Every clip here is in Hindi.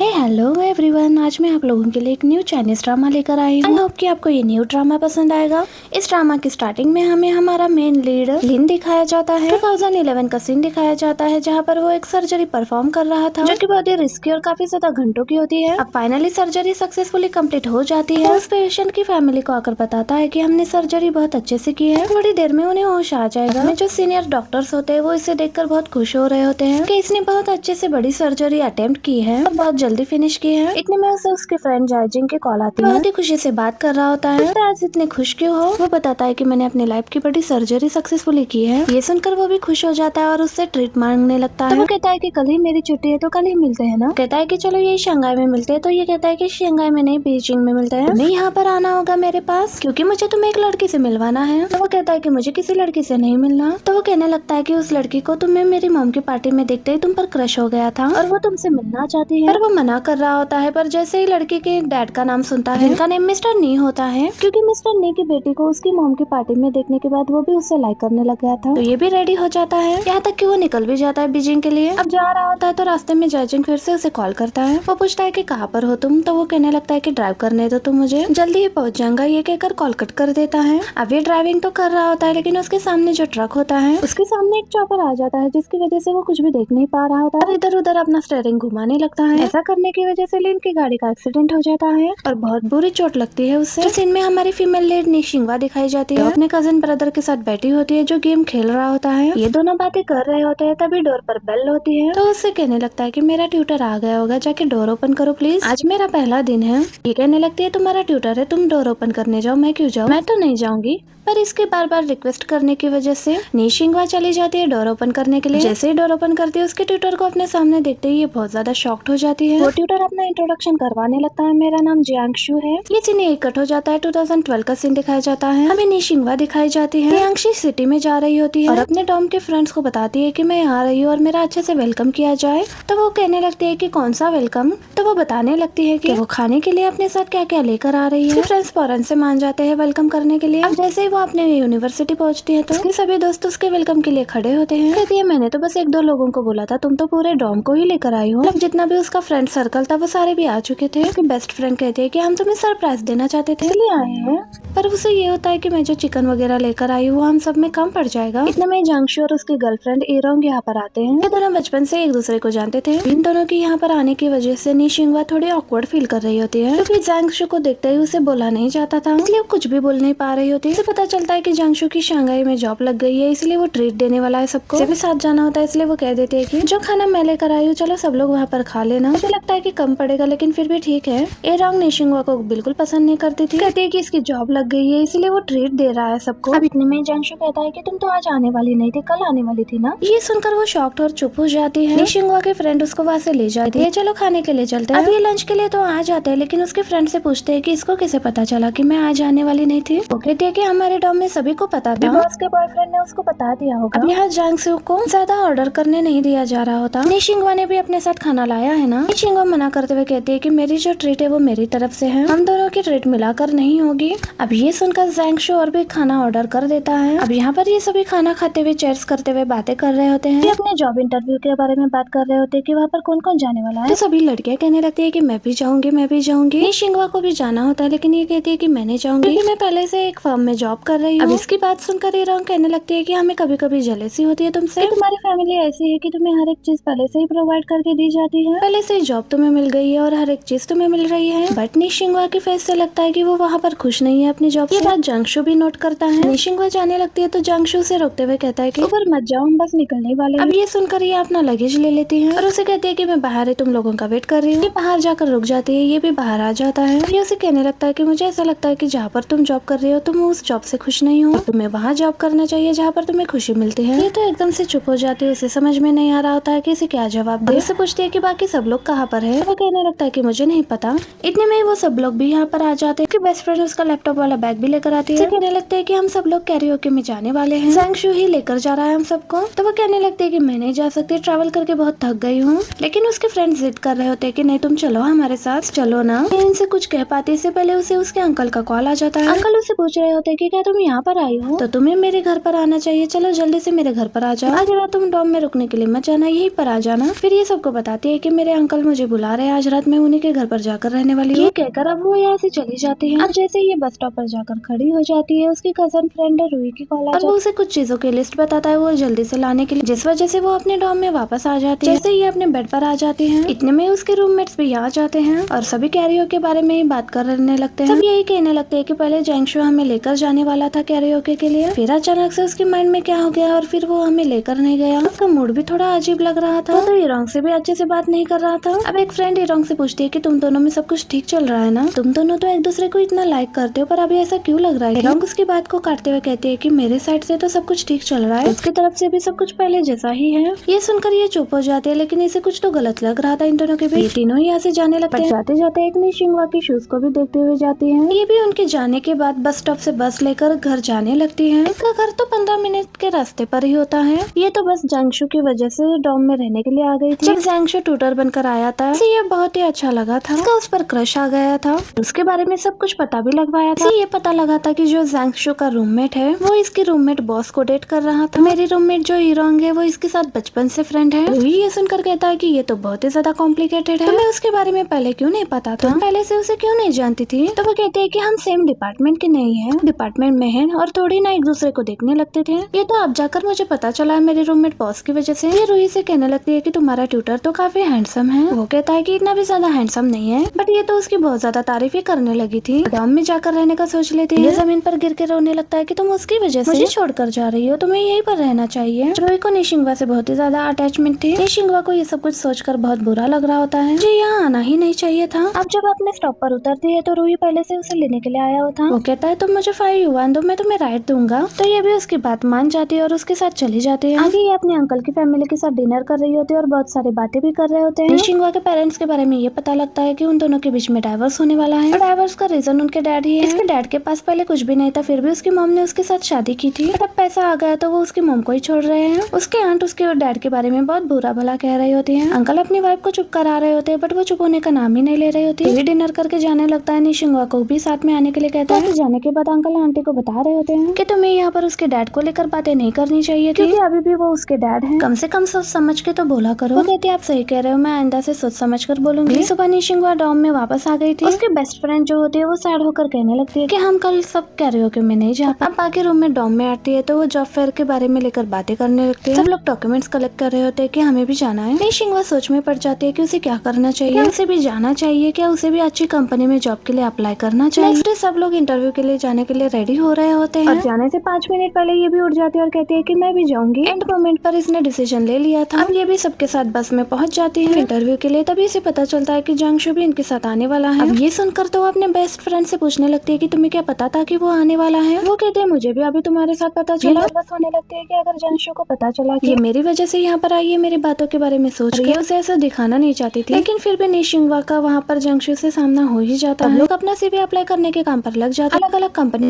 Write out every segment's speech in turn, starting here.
हेलो एवरीवन, आज मैं आप लोगों के लिए एक न्यू चाइनीज ड्रामा लेकर आई हूँ। आई होप कि आपको ये न्यू ड्रामा पसंद आएगा। इस ड्रामा की स्टार्टिंग में हमें हमारा मेन लीड लिन दिखाया जाता है। 2011 का सीन दिखाया जाता है जहाँ पर वो एक सर्जरी परफॉर्म कर रहा था जो कि बहुत ही रिस्की और काफी ज्यादा घंटों की होती है। अब फाइनली सर्जरी सक्सेसफुली कंप्लीट हो जाती है। उस पेशेंट की फैमिली को आकर बताता है कि हमने सर्जरी बहुत अच्छे से की है, थोड़ी देर में उन्हें होश आ जाएगा। जो सीनियर डॉक्टर्स होते हैं वो इसे देखकर बहुत खुश हो रहे होते हैं कि इसने बहुत अच्छे से बड़ी सर्जरी अटेम्प्ट की है और बहुत जल्दी फिनिश की है। इतने में उसे उसके फ्रेंड जायजिंग की कॉल आती है। बहुत ही खुशी से बात कर रहा होता है। तो आज इतने खुश क्यों हो? वो बताता है कि मैंने अपनी लाइफ की बड़ी सर्जरी सक्सेसफुली की है। ये सुनकर वो भी खुश हो जाता है और उससे ट्रीट मांगने लगता है। तो वो कहता है कि कल ही मेरी छुट्टी है तो कल ही मिलते हैं ना। कहता है कि चलो ये शंघाई में मिलते हैं। तो ये कहता है कि शंघाई में नहीं, बीजिंग में मिलते हैं। तुम्हें यहाँ पर आना होगा मेरे पास क्योंकि मुझे तुम्हें एक लड़की से मिलवाना है। तो वो कहता है कि मुझे किसी लड़की से नहीं मिलना। तो वो कहने लगता है कि उस लड़की को तुम्हें मेरी मॉम की पार्टी में देखते ही तुम पर क्रश हो गया था और वो तुमसे मिलना चाहती है। पर वो मना कर रहा होता है। पर जैसे ही लड़की के डैड का नाम सुनता है जिनका नेम मिस्टर नी होता है, क्योंकि मिस्टर नी की बेटी को उसकी मॉम की पार्टी में देखने के बाद वो भी उससे लाइक करने लग गया था। तो ये भी रेडी हो जाता है, यहाँ तक कि वो निकल भी जाता है बीजिंग के लिए। अब जा रहा होता है तो रास्ते में जयजिंग फिर से उसे कॉल करता है। वो पूछता है कि कहाँ पर हो तुम? तो वो कहने लगता है कि ड्राइव करने दो तुम मुझे, जल्दी ही पहुंच जाऊंगा। ये कहकर कॉल कट कर देता है। अब ये ड्राइविंग तो कर रहा होता है लेकिन उसके सामने जो ट्रक होता है उसके सामने एक चॉपर आ जाता है जिसकी वजह से वो कुछ भी देख नहीं पा रहा होता है। इधर उधर अपना स्टीयरिंग घुमाने लगता है। ऐसा करने की वजह से लिन की गाड़ी का एक्सीडेंट हो जाता है और बहुत बुरी चोट लगती है उससे। इस सीन में हमारी फीमेल लीड निशिंगवा दिखाई जाती है। अपने कजिन ब्रदर के साथ बैठी होती है जो गेम खेल रहा होता है। ये दोनों बातें कर रहे होते हैं तभी डोर पर बेल होती है। तो उससे कहने लगता है कि मेरा ट्यूटर आ गया होगा, जाके डोर ओपन करो प्लीज, आज मेरा पहला दिन है। ये कहने लगती है तुम्हारा ट्यूटर है, तुम डोर ओपन करने जाओ, मैं क्यों जाऊँ? मैं तो नहीं जाऊंगी। पर इसके बार बार रिक्वेस्ट करने की वजह से निशिंगवा चली जाती है डोर ओपन करने के लिए। जैसे ही डोर ओपन करती है उसके ट्यूटर को अपने सामने देखते ही ये बहुत ज्यादा शॉक्ड हो जाती है। वो ट्यूटर अपना इंट्रोडक्शन करवाने लगता है, मेरा नाम जियांगशु है। ये सीन एक कट हो जाता है। 2012 का सीन दिखाया जाता है। हमें निशिंगवा दिखाई जाती है। जियांगशु सिटी में जा रही होती है और अपने डॉम के फ्रेंड्स को बताती है कि मैं यहाँ रही हूँ और मेरा अच्छे से वेलकम किया जाए। तो वो कहने लगती है कि कौन सा वेलकम? तो वो बताने लगती है कि वो खाने के लिए अपने साथ क्या क्या लेकर आ रही है। फ्रेंड्स फौरन से मान जाते हैं वेलकम करने के लिए। अब जैसे ही वो अपने यूनिवर्सिटी पहुंचती है तो उसके सभी दोस्त उसके वेलकम के लिए खड़े होते हैं। कहती है मैंने तो बस एक दो लोगों को बोला था, तुम तो पूरे डॉम को ही लेकर आई हो। जितना भी उसका फ्रेंड सर्कल था वो सारे भी आ चुके थे। उसकी बेस्ट फ्रेंड कहती है कि हम तुम्हें सरप्राइज देना चाहते थे इसलिए आए हैं। पर उसे ये होता है कि मैं जो चिकन वगैरह लेकर आई हूँ हम सब में कम पड़ जाएगा। इतने में जांगशु और उसकी गर्लफ्रेंड एरोंग यहाँ पर आते हैं। ये दोनों बचपन से एक दूसरे को जानते थे। इन दोनों की यहाँ पर आने की वजह से निशिंगवा थोड़ी ऑकवर्ड फील कर रही होती है क्योंकि जांगशु को देखते ही उसे बोला नहीं जाता था, इसलिए वो कुछ भी बोल नहीं पा रही होती। इसे पता चलता है कि जांगशु की शंघाई में जॉब लग गई है, इसलिए वो ट्रीट देने वाला है सबको। उसे भी साथ जाना होता है इसलिए वो कह देती है कि जो खाना मैं लेकर आई हूँ चलो सब लोग वहाँ पर खा लेना। मुझे लगता है कि कम पड़ेगा लेकिन फिर भी ठीक है। एरोंग निशिंगवा को बिल्कुल पसंद नहीं करती थी। कहती है कि इसकी जॉब लग गई है इसलिए वो ट्रीट दे रहा है सबको। अब इतने में जांगशु कहता है कि तुम तो आज आने वाली नहीं थी, कल आने वाली थी ना। ये सुनकर वो शॉक्ड और चुप हो जाती है। निशिंगवा के फ्रेंड उसको वहाँ से ले जाती है, चलो खाने के लिए चलते हैं। अब ये लंच के लिए तो आ जाते हैं लेकिन उसके फ्रेंड से पूछते हैं कि इसको कैसे पता चला कि मैं आज आने वाली नहीं थी। वो कहती है कि हमारे डॉम में सभी को पता था, बॉस के बॉयफ्रेंड ने उसको बता दिया होगा। अब यहाँ जांगशु को ज्यादा ऑर्डर करने नहीं दिया जा रहा होता। निशिंगवा ने भी अपने साथ खाना लाया है ना। निशिंगवा मना करते हुए कहती है कि मेरी जो ट्रीट है वो मेरी तरफ से है, हम दोनों की ट्रीट मिलाकर नहीं होगी। अब ये सुनकर जांगशु और भी खाना ऑर्डर कर देता है। अब यहाँ पर ये सभी खाना खाते हुए चेयर्स करते हुए बातें कर रहे होते हैं। ये अपने जॉब इंटरव्यू के बारे में बात कर रहे होते हैं कि वहाँ पर कौन कौन जाने वाला है। तो सभी लड़कियां कहने लगती है कि मैं भी जाऊंगी, मैं भी जाऊंगी। निशिंगवा को भी जाना होता है लेकिन ये कहती है कि मैं नहीं जाऊंगी क्योंकि मैं पहले से एक फर्म में जॉब कर रही हूँ। अब इसकी बात सुनकर एरोंग कहने लगती है कि हमें कभी कभी जेलसी होती है तुमसे, तुम्हारी फैमिली ऐसी है कि तुम्हें हर एक चीज पहले से ही प्रोवाइड करके दी जाती है, पहले से जॉब तुम्हें मिल गई है और हर एक चीज तुम्हें मिल रही है। बट निशिंगवा के फेस से लगता है कि वो वहाँ पर खुश नहीं है अपनी जॉब से। ये बात जांगशु भी नोट करता है। निशिंगवा जाने लगती है तो जांगशु से रोकते हुए कहता है कि ऊपर मत जाओ, हम बस निकलने वाले हैं। अब ये सुनकर ये अपना लगेज ले लेती है और उसे कहती है कि मैं बाहर ही तुम लोगों का वेट कर रही हूँ। ये बाहर जाकर रुक जाती है, ये भी बाहर आ जाता है। ये उसे कहने लगता है कि मुझे ऐसा लगता है कि जहाँ पर तुम जॉब कर रही हो तुम उस जॉब से खुश नहीं हो, तुम्हें वहाँ जॉब करना चाहिए जहाँ पर तुम्हें खुशी मिलती है। ये तो एकदम से चुप हो जाती है, उसे समझ में नहीं आ रहा होता है कि इसे क्या जवाब दे। उससे पूछती है कि बाकी सब लोग कहाँ पर है। वो कहने लगता है कि मुझे नहीं पता। इतने में वो सब लोग भी यहाँ पर आ जाते हैं। बेस्ट फ्रेंड उसका लैपटॉप वाला बैग भी लेकर आती है। कहने लगते हैं कि हम सब लोग कैरियोके में जाने वाले हैं, जांगशु ही लेकर जा रहा है हम सबको। तो वो कहने लगते हैं कि मैं नहीं जा सकती, ट्रैवल करके बहुत थक गई हूँ। लेकिन उसके फ्रेंड जिद कर रहे होते हैं कि नहीं तुम चलो हमारे साथ, चलो ना। इनसे कुछ कह पाती इससे पहले उसे उसके अंकल का कॉल आ जाता है। अंकल उससे पूछ रहे होते हैं कि क्या तुम यहाँ पर आई हो, तो तुम्हें मेरे घर पर आना चाहिए, चलो जल्दी से मेरे घर पर आ जाओ। आज रात तुम डॉम में रुकने के लिए मत जाना, यहीं पर आ जाना। फिर ये सबको बताती है कि मेरे अंकल मुझे बुला रहे हैं, आज रात मैं उन्हीं के घर पर जाकर रहने वाली हूँ। ये कहकर अब वो यहाँ से चली जाती है। अब जैसे ये बस स्टॉप पर जाकर खड़ी हो जाती है, उसकी कजन फ्रेंड रूही की कॉल और वो उसे कुछ चीजों की लिस्ट बताता है वो जल्दी से लाने के लिए, जिस वजह से वो अपने डॉर्म में वापस आ जाती है। जैसे ये अपने बेड पर आ जाती है, इतने में उसके रूममेट्स भी यहाँ जाते हैं और सभी कैरियोके के बारे में ही बात करने लगते हैं। सब यही कहने लगते हैं कि पहले जैंगशु हमें लेकर जाने वाला था कैरियोके के लिए, फिर अचानक से उसके माइंड में क्या हो गया और फिर वो हमें लेकर नहीं गया। उसका मूड भी थोड़ा अजीब लग रहा था। वो तो इरोंग से भी अच्छे से बात नहीं कर रहा था। अब एक फ्रेंड इरोंग से पूछती है कि तुम दोनों में सब कुछ ठीक चल रहा है ना, तुम दोनों तो एक दूसरे को इतना लाइक करते हो, पर अभी ऐसा क्यों लग रहा है। इरोंग उसकी बात को काटते हुए कहती है कि मेरे साइड से तो सब कुछ ठीक चल रहा है, उसकी तरफ से भी सब कुछ पहले जैसा ही है। ये सुनकर ये चुप हो जाते हैं, लेकिन इसे कुछ तो गलत लग रहा था इन दोनों के बीच। ये तीनों यहाँ से जाने लगते हैं। जाते जाते एक ने शिंगवा की शूज को भी देखते हुए जाती है। ये भी उनके जाने के बाद बस स्टॉप से बस लेकर घर जाने लगती है। इसका घर तो 15 मिनट के रास्ते पर ही होता है। ये तो बस जैंगशु की वजह से डॉम में रहने के लिए आ गई थी। जब जैंगशु ट्यूटर बनकर आया था, इसे ये बहुत ही अच्छा लगा था। उसका उस पर क्रश आ गया था। उसके बारे में सब कुछ पता भी लगवाया था। ये पता लगा था कि जो जैंगशु का रूममेट है वो इसकी रूममेट बॉस को डेट कर रहा था। मेरी रूममेट जो इरोंग है वो इसके साथ बचपन से फ्रेंड है। रूही ये सुनकर कहता है कि ये तो बहुत ही ज्यादा कॉम्प्लिकेटेड है, तुम्हें उसके बारे में पहले क्यों नहीं पता था, पहले से उसे क्यों नहीं जानती थी। तो वो कहते हैं कि हम सेम डिपार्टमेंट के नहीं है, डिपार्टमेंट में है और थोड़ी ना एक दूसरे को देखने लगते थे। ये तो अब जाकर मुझे पता चला है मेरे रूममेट बॉस की वजह से। ये रूही से कहने लगती है कि तुम्हारा ट्यूटर तो काफी हैंडसम है। वो कहता है कि इतना भी ज्यादा हैंडसम नहीं है, बट ये तो उसकी बहुत ज्यादा तारीफ ही करने लगी थी। डॉम में जाकर रहने का सोच लेती है। ये जमीन पर गिर के रोने लगता है कि तुम उसकी वजह से मुझे छोड़कर जा रही हो, तुम्हें यहीं पर रहना चाहिए। रूही को निशिंगवा से बहुत ही ज्यादा अटैचमेंट थी। निशिंगवा को ये सब कुछ सोचकर बहुत बुरा लग रहा होता है। मुझे यहाँ आना ही नहीं चाहिए था। अब जब अपने स्टॉप पर उतरती है तो रूही पहले से उसे लेने के लिए आया होता। वो कहता है तुम मुझे 5 युआन दो, मैं तुम्हें राइड दूंगा। तो ये भी उसकी बात मान जाती है और उसके साथ चली जाती है। आगे ये अपने अंकल की फैमिली के साथ डिनर कर रही होती है और बहुत सारी बातें भी कर रहे होते हैं। निशिंगवा के पेरेंट्स के बारे में ये पता लगता है कि उन दोनों के बीच में डाइवोर्स होने वाला है। डाइवोर्स का रीजन उनके डैड ही है। इसके डैड के पास पहले कुछ भी नहीं था, फिर भी उसकी मॉम ने उसके साथ शादी की थी। तब पैसा आ गया तो वो उसकी मॉम को ही छोड़ रहे हैं। उसके आंट उसके और डैड के बारे में बहुत बुरा भला कह रही होती है। अंकल अपनी वाइफ को चुप करा रहे होते हैं, बट वो चुप होने का नाम ही नहीं ले रही होती। फिर डिनर करके जाने लगता है। निशिंगवा को भी साथ में आने के लिए कहता है। जाने के बाद अंकल आंटी को बता रहे होते हैं कि तुम्हें यहाँ पर उसके डैड को लेकर बातें नहीं करनी चाहिए, क्योंकि अभी भी वो उसके डैड हैं। कम से कम सोच समझ के तो बोला करो। वो कहती है आप सही कह रहे हो, मैं आइंदा से सोच समझ कर बोलूंगी। सुबह निशिंगवा डॉम में वापस आ गई थी। उसके बेस्ट फ्रेंड जो होती है वो सैड होकर कहने लगती है कि हम कल सब कैरियोके में नहीं जा पाए। अब बाकी रूम में डॉम में आती है तो वो जॉब फेयर के बारे में लेकर बातें करने लगती है। सब लोग डॉक्यूमेंट्स कलेक्ट कर रहे होते हैं कि हमें भी जाना है। निशिंगवा सोच में पड़ जाती है कि उसे क्या करना चाहिए, उसे भी जाना चाहिए, क्या उसे भी अच्छी कंपनी में जॉब के लिए अप्लाई करना चाहिए। नेक्स्ट डे सब लोग इंटरव्यू के लिए जाने के लिए रेडी हो रहे होते हैं और जाने से 5 मिनट पहले ये भी उठ जाती है और कहती है कि मैं भी जाऊंगी। एंड मोमेंट पर इसने डिसीजन ले लिया था। अब ये भी सबके साथ बस में पहुंच जाती है इंटरव्यू के लिए। तभी इसे पता चलता है कि जैंगशु भी इनके साथ आने वाला है। अब ये सुनकर तो वो अपने बेस्ट फ्रेंड से पूछने लगती है कि तुम्हें क्या पता था कि वो आने वाला है। वो कहते हैं मुझे भी अभी तुम्हारे साथ पता चला। बस होने लगती है कि अगर जैंगशु को पता चला कि ये मेरी वजह से यहाँ पर आई है, मेरी बातों के बारे में सोच रही है, उसे ऐसा दिखाना नहीं चाहती थी, लेकिन फिर भी निशिंगवा का वहाँ पर जैंगशु से सामना हो ही जाता है। लोग अपना CV अप्लाई करने के काम पर लग जाते हैं। अलग अलग कंपनी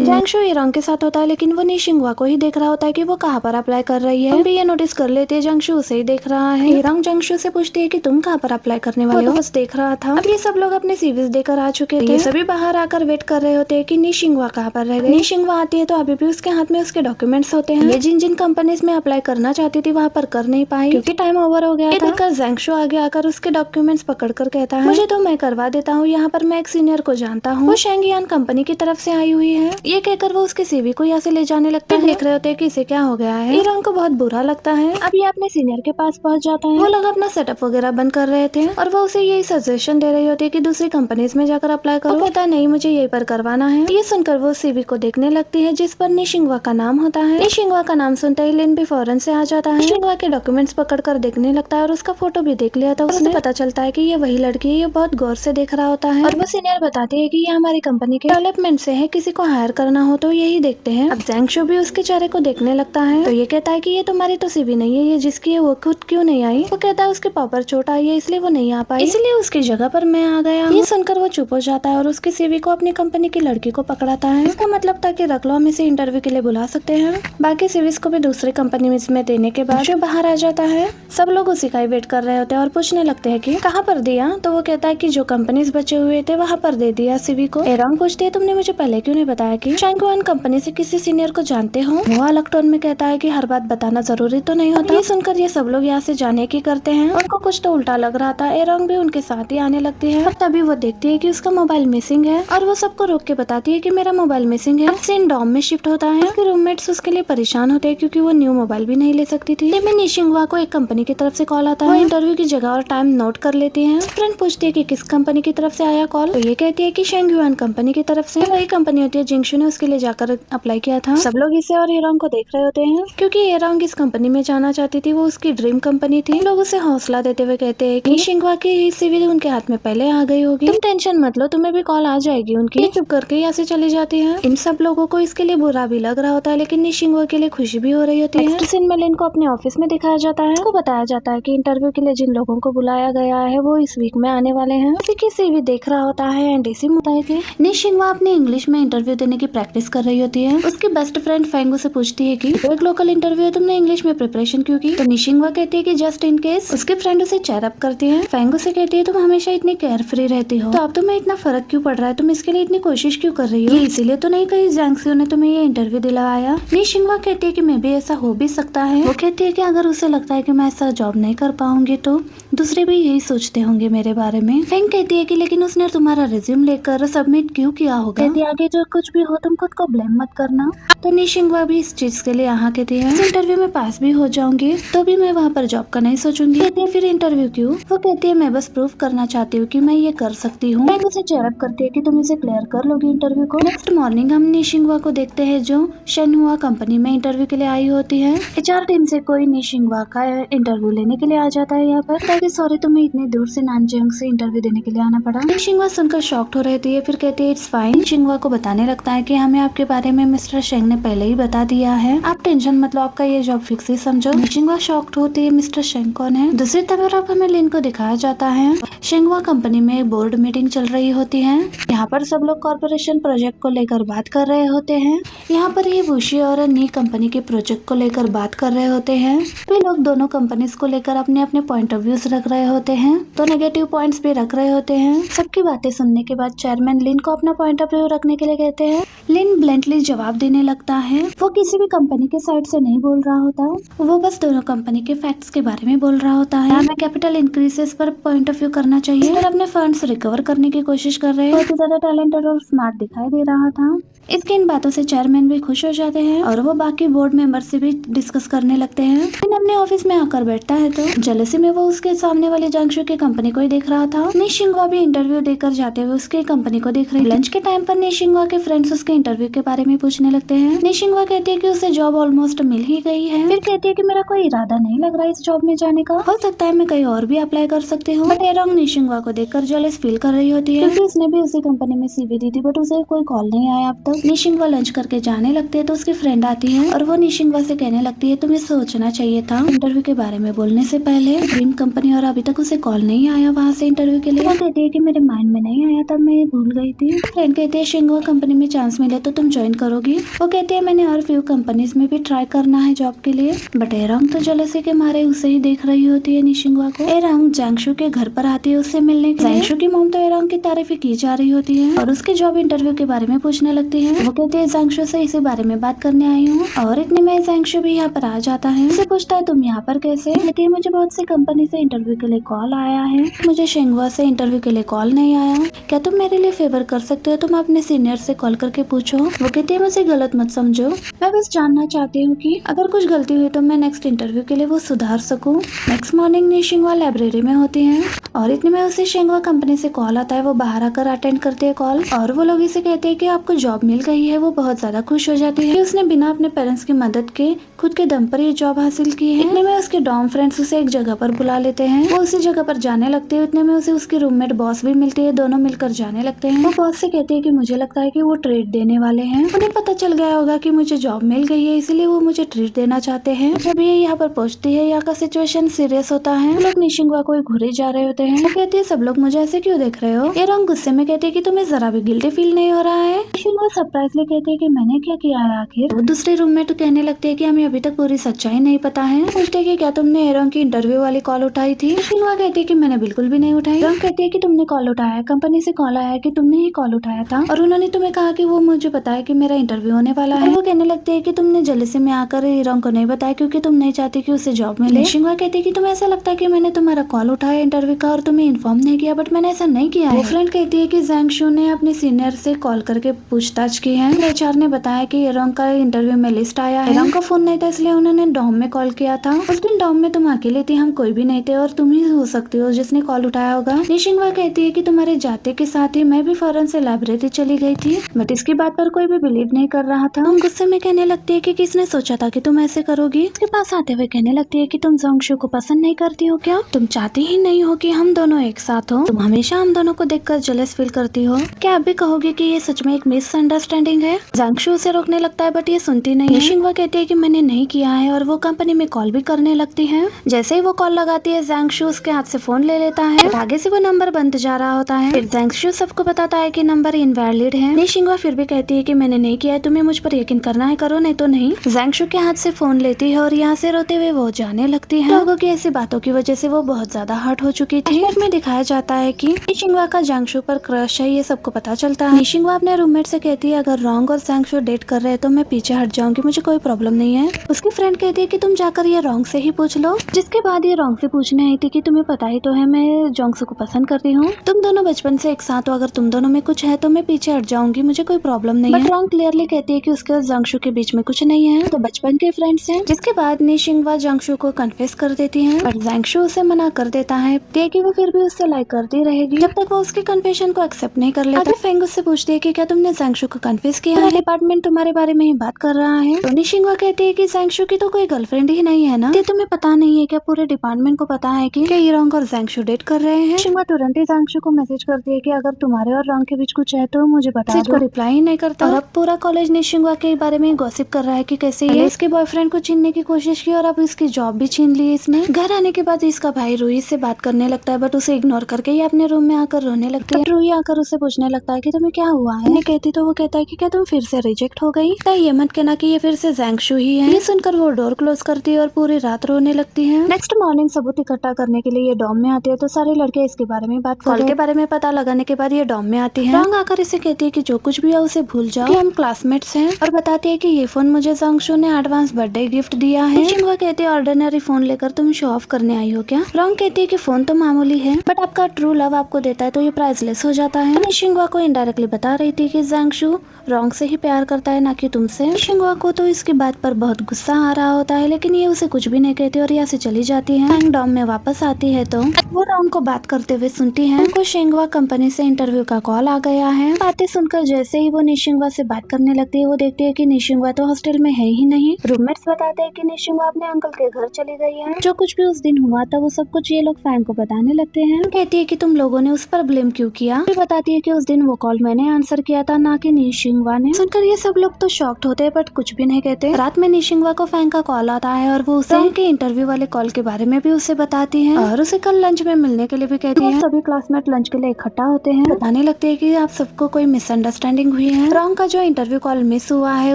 जैंगशु इरोंग के साथ होता है, लेकिन वो निशिंगवा को ही देख रहा होता है कि वो कहाँ पर अप्लाई कर रही है। हम भी ये नोटिस कर लेते हैं जैंगशु उसे ही देख रहा है। इरोंग जैंगशु से पूछती है कि तुम कहाँ पर अप्लाई करने वाले हो, बस देख रहा था। अब ये सब लोग अपने CVs देकर आ चुके थे। ये सभी बाहर आकर वेट कर रहे होते हैं कि निशिंगवा कहाँ पर रह गई। निशिंगवा आती है तो अभी भी उसके हाथ में उसके डॉक्यूमेंट्स होते हैं। ये जिन जिन कंपनीज में अप्लाई करना चाहती थी वहाँ पर कर नहीं पाई क्योंकि टाइम ओवर हो गया था। देखकर जैंगशु आगे आकर उसके डॉक्यूमेंट्स पकड़ कर कहता है मुझे तो मैं करवा देता हूँ, यहाँ पर मैं एक सीनियर को जानता हूँ, वो शेंगियान कंपनी की तरफ से आई हुई है। ये कहकर वो उसके CV को यहाँ से ले जाने लगता है। देख रहे होते हैं कि इसे क्या हो गया है। इरोंग को बहुत बुरा लगता है। अब ये अपने सीनियर के पास पहुंच जाता है। वो लोग अपना सेटअप वगैरह बंद कर रहे थे और वो उसे यही सजेशन दे रही होती है कि दूसरी कंपनीज में जाकर अप्लाई करो। वो कहता है नहीं, मुझे यही पर करवाना है। ये सुनकर वो CV को देखने लगती है जिस पर निशिंगवा का नाम होता है। निशिंगवा का नाम सुनते ही लिन भी फौरन से आ जाता है। निशिंगवा के डॉक्यूमेंट्स पकड़ कर देखने लगता है और उसका फोटो भी देख लिया था उसने। पता चलता है कि ये वही लड़की है। ये बहुत गौर से देख रहा होता है और वो सीनियर बताती है कि ये हमारी कंपनी के डेवलपमेंट से है, किसी को हायर करना हो तो यही देखते हैं। अब जैंगशु भी उसके चेहरे को देखने लगता है तो ये कहता है कि ये तुम्हारी तो CV नहीं है, ये जिसकी है वो खुद क्यों नहीं आई। वो कहता है उसके पापा चोट आई है इसलिए वो नहीं आ पाई, इसलिए उसकी जगह पर मैं आ गया। ये सुनकर वो चुप हो जाता है और उसके CV को अपनी कंपनी की लड़की को पकड़ाता है। इसका मतलब था कि रख लो, हम इसे इंटरव्यू के लिए बुला सकते हैं। बाकी CVs को भी दूसरी कंपनी में देने के बाद जो बाहर आ जाता है। सब लोग उसी का ही वेट कर रहे होते हैं और पूछने लगते हैं कि कहाँ पर दिया। तो वो कहता है कि जो कंपनीज बचे हुए थे वहाँ पर दे दिया CV को। इरोंग पूछती है तुमने मुझे पहले क्यों नहीं बताया कि शैंगवान कंपनी से किसी सीनियर को जानते हो? वो अलग टोन में कहता है कि हर बात बताना जरूरी तो नहीं होता। ये सुनकर ये सब लोग यहाँ से जाने की करते हैं। उनको कुछ तो उल्टा लग रहा था। एरोंग भी उनके साथ ही आने लगती है। तभी वो देखती है कि उसका मोबाइल मिसिंग है और वो सबको रोक के बताती है कि मेरा मोबाइल मिसिंग है। अब सीन डॉम में शिफ्ट होता है। उसके रूममेट्स उसके लिए परेशान होते हैं क्योंकि वो न्यू मोबाइल भी नहीं ले सकती थी। तभी निशिंगवा को एक कंपनी की तरफ से कॉल आता है। वो इंटरव्यू की जगह और टाइम नोट कर लेती है। फ्रेंड पूछती है कि किस कंपनी की तरफ से आया कॉल, तो ये कहती है कि शेंगयुआन कंपनी की तरफ से। वही कंपनी होती है जिंगशु ने उसके लिए जाकर अप्लाई किया था। सब लोग इसे और एरोंग को देख रहे होते हैं क्योंकि एरोंग इस कंपनी में जाना चाहती थी। वो उसकी ड्रीम कंपनी थी। लोग उसे हौसला देते हुए कहते हैं कि शिंगवा की सीवी उनके हाथ में पहले आ गई होगी, तुम टेंशन मत लो, तुम्हें भी कॉल आ जाएगी उनकी। चुप करके यहाँ से चली जाती है। इन सब लोगों को इसके लिए बुरा भी लग रहा होता है लेकिन निशिंगवा के लिए खुशी भी हो रही होती है। नेक्स्ट सीन में लिन को अपने ऑफिस में दिखाया जाता है। उसको बताया जाता है कि इंटरव्यू के लिए जिन लोगों को बुलाया गया है वो इस वीक में आने वाले हैं। उसी की सीवी देख रहा होता है एंड इसी मुताबिक निशिंगवा अपने इंग्लिश में इंटरव्यू देने की प्रैक्टिस कर रही होती है। उसकी बेस्ट फ्रेंड फेंगू से पूछती है कि एक लोकल इंटरव्यू है, तुमने इंग्लिश में प्रिपरेशन क्यों की? तो निशिंगवा कहती है कि जस्ट इन केस। उसके फ्रेंड उसे चेयर अप करती है। फेंगू से कहती है तुम हमेशा इतनी केयर फ्री रहती हो, तो अब तुम्हें इतना फर्क क्यों पड़ रहा है? तुम इसके लिए इतनी कोशिश क्यों कर रही हो? ये इसीलिए तो नहीं कही जैंगसियो ने तुम्हें ये इंटरव्यू दिलवाया? निशिंगवा कहती है कि मे भी ऐसा हो भी सकता है। वो कहती है कि अगर उसे लगता है कि मैं ऐसा जॉब नहीं कर पाऊंगी तो दूसरे भी यही सोचते होंगे मेरे बारे में। फेंग कहती है कि लेकिन उसने तुम्हारा रिज्यूम लेकर सबमिट क्यों किया होगा? कहती है आगे जो कुछ भी हो तुम खुद को ब्लेम मत करना। तो निशिंगवा भी इस चीज के लिए यहाँ कहती है इस इंटरव्यू में पास भी हो जाऊंगी तो भी मैं वहाँ पर जॉब का नहीं सोचूंगी। कहती है फिर इंटरव्यू क्यों? वो कहती है मैं बस प्रूफ करना चाहती हूँ कि मैं ये कर सकती हूँ। फेंग उसे चेयर अप करती है कि तुम इसे क्लियर कर लोगी इंटरव्यू को। नेक्स्ट मॉर्निंग हम निशिंगवा को देखते हैं जो शेनहुआ कंपनी में इंटरव्यू के लिए आई होती है। एचआर टीम से कोई निशिंगवा का इंटरव्यू लेने के लिए आ जाता है यहाँ पर। ताकि सॉरी तुम्हें इतनी दूर से नानचेंग से इंटरव्यू देने के लिए आना पड़ा। निशिंगवा सुनकर शॉक्ड हो रहती है। फिर कहती है इट्स फाइन। निशिंगवा को बताने लगता है कि हमें आपके बारे में मिस्टर शेंग ने पहले ही बता दिया है, आप टेंशन मत लो, आपका ये जॉब फिक्स ही समझो। निशिंगवा शॉक्ड होती है मिस्टर शेंग कौन है? दूसरी तरफ हमें लिन को दिखाया जाता है। शेंगवा कंपनी में बोर्ड मीटिंग चल रही होती है। यहाँ पर सब लोग कॉर्पोरेशन प्रोजेक्ट को लेकर बात कर रहे होते हैं। यहाँ पर ये बुशी और नी कंपनी के प्रोजेक्ट को लेकर बात कर रहे होते हैं। वे लोग दोनों कंपनीज को लेकर अपने अपने पॉइंट ऑफ व्यूज रख रहे होते हैं, तो नेगेटिव पॉइंट्स भी रख रहे होते हैं। सबकी बातें सुनने के बाद चेयरमैन लिन को अपना पॉइंट ऑफ व्यू रखने के लिए कहते हैं। लिन ब्लंटली जवाब देने लगता है। वो किसी भी कंपनी के साइड से नहीं बोल रहा होता, वो बस दोनों कंपनी के फैक्ट्स के बारे में बोल रहा होता है। हमें कैपिटल इंक्रीजेस पर पॉइंट ऑफ व्यू करना चाहिए। और अपने फंड्स रिकवर करने की कोशिश कर रहे हैं। बहुत ही ज्यादा टैलेंटेड और स्मार्ट दिखाई दे रहा था। इसके इन बातों से चेयरमैन भी खुश हो जाते हैं और वो बाकी बोर्ड मेंबर से भी डिस्कस करने लगते हैं। लिन अपने ऑफिस में आकर बैठता है तो जेलसी में वो उसके सामने वाले जांगशु की कंपनी को ही देख रहा था। निशिंगवा भी इंटरव्यू देकर जाते हुए उसके कंपनी को देख रही। लंच के टाइम पर निशिंगवा के फ्रेंड्स उसके इंटरव्यू के बारे में पूछने लगते हैं। निशिंगवा कहती है कि उसे जॉब ऑलमोस्ट मिल ही गई है। फिर कहती है कि मेरा कोई इरादा नहीं लग रहा इस जॉब में जाने का, हो सकता है मैं कहीं और भी अप्लाई कर सकती हूँ। बट एरोंग निशिंगवा को देखकर जेलस फील कर रही होती है क्योंकि उसने भी उसी कंपनी में सीवी दी थी बट उसे कोई कॉल नहीं आया अब तक। निशिंगवा लंच करके जाने लगते हैं तो उसकी फ्रेंड आती है और वो निशिंगवा से कहने लगती है तुम्हें सोचना चाहिए था इंटरव्यू के बारे में बोलने से पहले। ड्रीम कंपनी और अभी तक उसे कॉल नहीं आया वहाँ से इंटरव्यू के लिए। वो कहती है कि मेरे माइंड में नहीं आया तब मैं ये भूल गई थी। फ्रेंड कहती है शिंगवा कंपनी में चांस मिले तो तुम ज्वाइन करोगी? वो कहती है मैंने और फ्यू कंपनीज में भी ट्राई करना है जॉब के लिए। बट एरोंग तो जेलसी के मारे उसे ही देख रही होती है निशिंगवा को। एरोंग जांगशु के घर पर आती है उससे मिलने के लिए। जांगशु की मॉम तो एरोंग की तारीफें की जा रही होती है और उसके जॉब इंटरव्यू के बारे में पूछने लगती है। वो कहती है जांगशु से इसी बारे में बात करने आई हूँ और इतने में जांगशु भी यहाँ पर आ जाता है। उसे पूछता है तुम यहाँ पर कैसे? कहती है मुझे बहुत सी कंपनी से इंटरव्यू के लिए कॉल आया है, मुझे शिंगवा से इंटरव्यू के लिए कॉल नहीं आया। क्या तुम मेरे लिए फेवर कर सकते हो? तुम अपने सीनियर से कॉल करके पूछो। वो कहती है मुझे गलत मत समझो, मैं बस जानना चाहती हूँ कि अगर कुछ गलती हुई तो मैं नेक्स्ट इंटरव्यू के लिए वो सुधार सकूं। नेक्स्ट मॉर्निंग निशिंगवा लाइब्रेरी में होती है और इतने में उसे शिंगवा कंपनी से कॉल आता है। वो बाहर आकर अटेंड करती है कॉल और वो लोग इसे कहते हैं कि आपको जॉब मिल गई है। वो बहुत ज्यादा खुश हो जाती है कि उसने बिना अपने पेरेंट्स की मदद के खुद के दम पर ये जॉब हासिल की है। इतने में उसके डॉम फ्रेंड्स उसे एक जगह पर बुला लेते हैं। वो उसी जगह पर जाने लगते हैं। इतने में उसे उसकी रूममेट बॉस भी मिलती है, दोनों मिलकर जाने लगते हैं। वो बॉस से कहते हैं कि मुझे लगता है कि वो ट्रीट देने वाले हैं, उन्हें पता चल गया होगा कि मुझे जॉब मिल गई है इसलिए वो मुझे ट्रीट देना चाहते हैं। जब ये यहाँ पर पहुँचती है यहाँ का सिचुएशन सीरियस होता है। लोग निशिंगवा को घुरे जा रहे होते हैं। वो कहती है सब लोग मुझे ऐसे क्यों देख रहे हो। ये रंग गुस्से में कहती है कि तुम्हें जरा भी गिल्टी फील नहीं हो रहा है। शिंगवा सरप्राइजली कहती है कि मैंने क्या किया है आखिर। वो दूसरे रूम में तो कहने लगती है कि हमें अभी तक पूरी सच्चाई नहीं पता है। पूछते कि क्या तुमने एरंग की इंटरव्यू वाली कॉल उठाई थी। शिंगवा कहती है कि मैंने बिल्कुल भी नहीं उठाई। रंग कहती है कि तुमने कॉल उठाया, कंपनी से कॉल आया कि तुमने ही कॉल उठाया था और उन्होंने तुम्हें कहा कि वो मुझे बताया कि मेरा इंटरव्यू होने वाला है। वो कहने लगते है कि तुमने जल्दी में आकर रंग को नहीं बताया क्योंकि तुम नहीं चाहती कि उसे जॉब मिले। शिंगवा कहती है कि तुम्हें ऐसा लगता है कि मैंने तुम्हारा कॉल उठाया इंटरव्यू का और तुम्हें इन्फॉर्म नहीं किया, बट मैंने ऐसा नहीं किया है। वो फ्रेंड कहती है कि ज़ैंगशू ने अपने सीनियर से कॉल करके पूछताछ की है। एचआर ने बताया कि एरंग का इंटरव्यू में लिस्ट आया है। एरंग का फोन नहीं था इसलिए उन्होंने डॉम में कॉल किया था। उस दिन डॉम में तुम अकेले थी, हम कोई भी नहीं थे और तुम ही हो सकती हो जिसने कॉल उठाया होगा। निशिंगवा कहती है कि तुम्हारे जाते के साथ ही मैं भी फौरन से लाइब्रेरी चली गई थी, बट इसकी बात पर कोई भी बिलीव नहीं कर रहा था। तुम गुस्से में कहने लगती है कि किसने सोचा था कि तुम ऐसे करोगी। उसके पास आते हुए कहने लगती है कि तुम ज़ैंगशू को पसंद नहीं करती हो क्या, तुम चाहती ही नहीं हो कि हम दोनों एक साथ हो, तुम हमेशा हम दोनों को देखकर जेलस फील करती हो। क्या आप भी कहोगे कि ये सच में एक मिसअंडरस्टैंडिंग है। ज़ैंगशू उसे रोकने लगता है बट ये सुनती नहीं है। शिंगवा कहती है कि मैंने नहीं किया है और वो कंपनी में कॉल भी करने लगती है। जैसे ही वो कॉल लगाती है ज़ैंगशू उसके हाथ से फोन ले लेता है। आगे से वो नंबर बंद जा रहा होता है। फिर ज़ैंगशू सबको बताता है कि नंबर इनवैलिड है। शिंगवा फिर भी कहती है कि मैंने नहीं किया है, तुम्हें मुझ पर यकीन करना है करो नहीं तो नहीं। ज़ैंगशू के हाथ से फोन लेती है और यहाँ से रोते हुए वो जाने लगती है। लोगों की ऐसी बातों की वजह से वो बहुत ज्यादा हर्ट हो चुकी थी। में दिखाया जाता है कि शिंगवा का ज़ैंगशू पर क्रश है, ये सबको पता चलता है। शिंगवा अपने रूममेट से कहती है अगर रॉन्ग और ज़ैंगशू डेट कर रहे हैं तो मैं पीछे हट जाऊंगी, मुझे कोई प्रॉब्लम नहीं है। उसकी फ्रेंड कहती है कि तुम जाकर ये रॉन्ग से ही पूछ लो। जिसके बाद ये रॉन्ग से पूछने आई थी कि तुम्हें पता ही तो है मैं ज़ैंगशू को पसंद करती हूँ, तुम दोनों बचपन से एक साथ हो, अगर तुम दोनों में कुछ है तो मैं पीछे हट जाऊंगी, मुझे कोई प्रॉब्लम नहीं है। बट रॉन्ग क्लियरली कहती है कि उसके और ज़ैंगशू के बीच में कुछ नहीं है, तो बचपन के फ्रेंड्स हैं। जिसके बाद शिंगवा ज़ैंगशू को कन्फेस कर देती है बट ज़ैंगशू उसे मना कर देता है कि वो फिर भी उससे लाइक करती रहेगी जब तक वो उसके कन्फेशन को एक्सेप्ट नहीं कर लेता। फेंग उससे पूछती है कि क्या तुमने ज़ैंगशू को कन्फेस किया है, डिपार्टमेंट तुम्हारे बारे में ही बात कर रहा है। तो शिंगवा कहती है कि ज़ैंगशू की तो कोई गर्लफ्रेंड ही नहीं है ना, ये तुम्हें पता नहीं है क्या, पूरे डिपार्टमेंट को पता है कि रॉन्ग और ज़ैंगशू डेट कर रहे हैं। शिंगवा तुरंत ही ज़ैंगशू को मैसेज करती है कि अगर तुम्हारे और रॉन्ग के बीच कुछ है तो मुझे बता दो। रिप्लाई ही नहीं करता और अब पूरा कॉलेज शिंगवा के बारे में गॉसिप कर रहा है कि कैसे ये इसके बॉयफ्रेंड को छीनने की कोशिश की और अब इसकी जॉब भी छीन ली इसने। घर आने के बाद इसका भाई रूही से बात करने लगता है बट उसे इग्नोर करके ये अपने रूम में आकर रोने लगती है। रूही आकर उसे पूछने लगता है कि तुम्हें क्या हुआ है। कहती तो वो कहता है कि क्या तुम फिर से रिजेक्ट हो गई, ये मत कहना कि ये फिर से ज़ैंगशू ही है। ये सुनकर वो डोर क्लोज करती है और पूरी रात रोने लगती है। नेक्स्ट मॉर्निंग सबूत इकट्ठा करने के लिए ये डॉम में आती है तो सारे लड़के इसके बारे में बात कॉल के बारे में पता लगाने के बाद ये डॉम में आती है। रॉन्ग आकर इसे कहती है कि जो कुछ भी है उसे भूल जाओ, कि हम क्लासमेट्स हैं, और बताती है कि ये फोन मुझे ज़ैंगशू ने एडवांस बर्थडे गिफ्ट दिया है। शिंगवा कहती है ऑर्डिनरी फोन लेकर तुम शो ऑफ करने आई हो क्या। रॉन्ग कहती है कि फोन तो मामूली है बट आपका ट्रू लव आपको देता है तो ये प्राइसलेस हो जाता है। शिंगवा को इनडायरेक्टली बता रही थी कि ज़ैंगशू रॉन्ग से ही प्यार करता है ना कि तुमसे। शिंगवा को तो इसकी बात पर बहुत गुस्सा आ रहा होता है लेकिन ये उसे कुछ भी नहीं कहती और यहाँ से चली जाती है। फैंग डॉम में वापस आती है तो वो रॉन्ग को बात करते हुए सुनती है। उनको शिंगवा कंपनी से इंटरव्यू का कॉल आ गया है। बातें सुनकर जैसे ही वो निशिंगवा से बात करने लगती है वो देखती है कि निशिंगवा तो हॉस्टल में है ही नहीं। रूममेट्स बताते हैं कि निशिंगवा अपने अंकल के घर चली गई है। जो कुछ भी उस दिन हुआ था वो सब कुछ ये लोग फैंग को बताने लगते हैं। कहती है कि तुम लोगों ने उस पर ब्लेम क्यों किया। फिर बताती है कि उस दिन वो कॉल मैंने आंसर किया था ना कि निशिंगवा ने। सुनकर ये सब लोग तो शॉक्ड होते हैं बट कुछ भी नहीं कहते। रात में निशिंगवा को फैंग का कॉल आता है और वो उसे के इंटरव्यू वाले कॉल के बारे में भी उसे बताती है और उसे कल लंच में मिलने के लिए भी कहती है। सभी क्लासमेट लंच के लिए इकट्ठा होते हैं, बताने लगते हैं कि आप सबको कोई मिसअंडरस्टैंडिंग हुई है। रॉन्ग का जो इंटरव्यू कॉल मिस हुआ है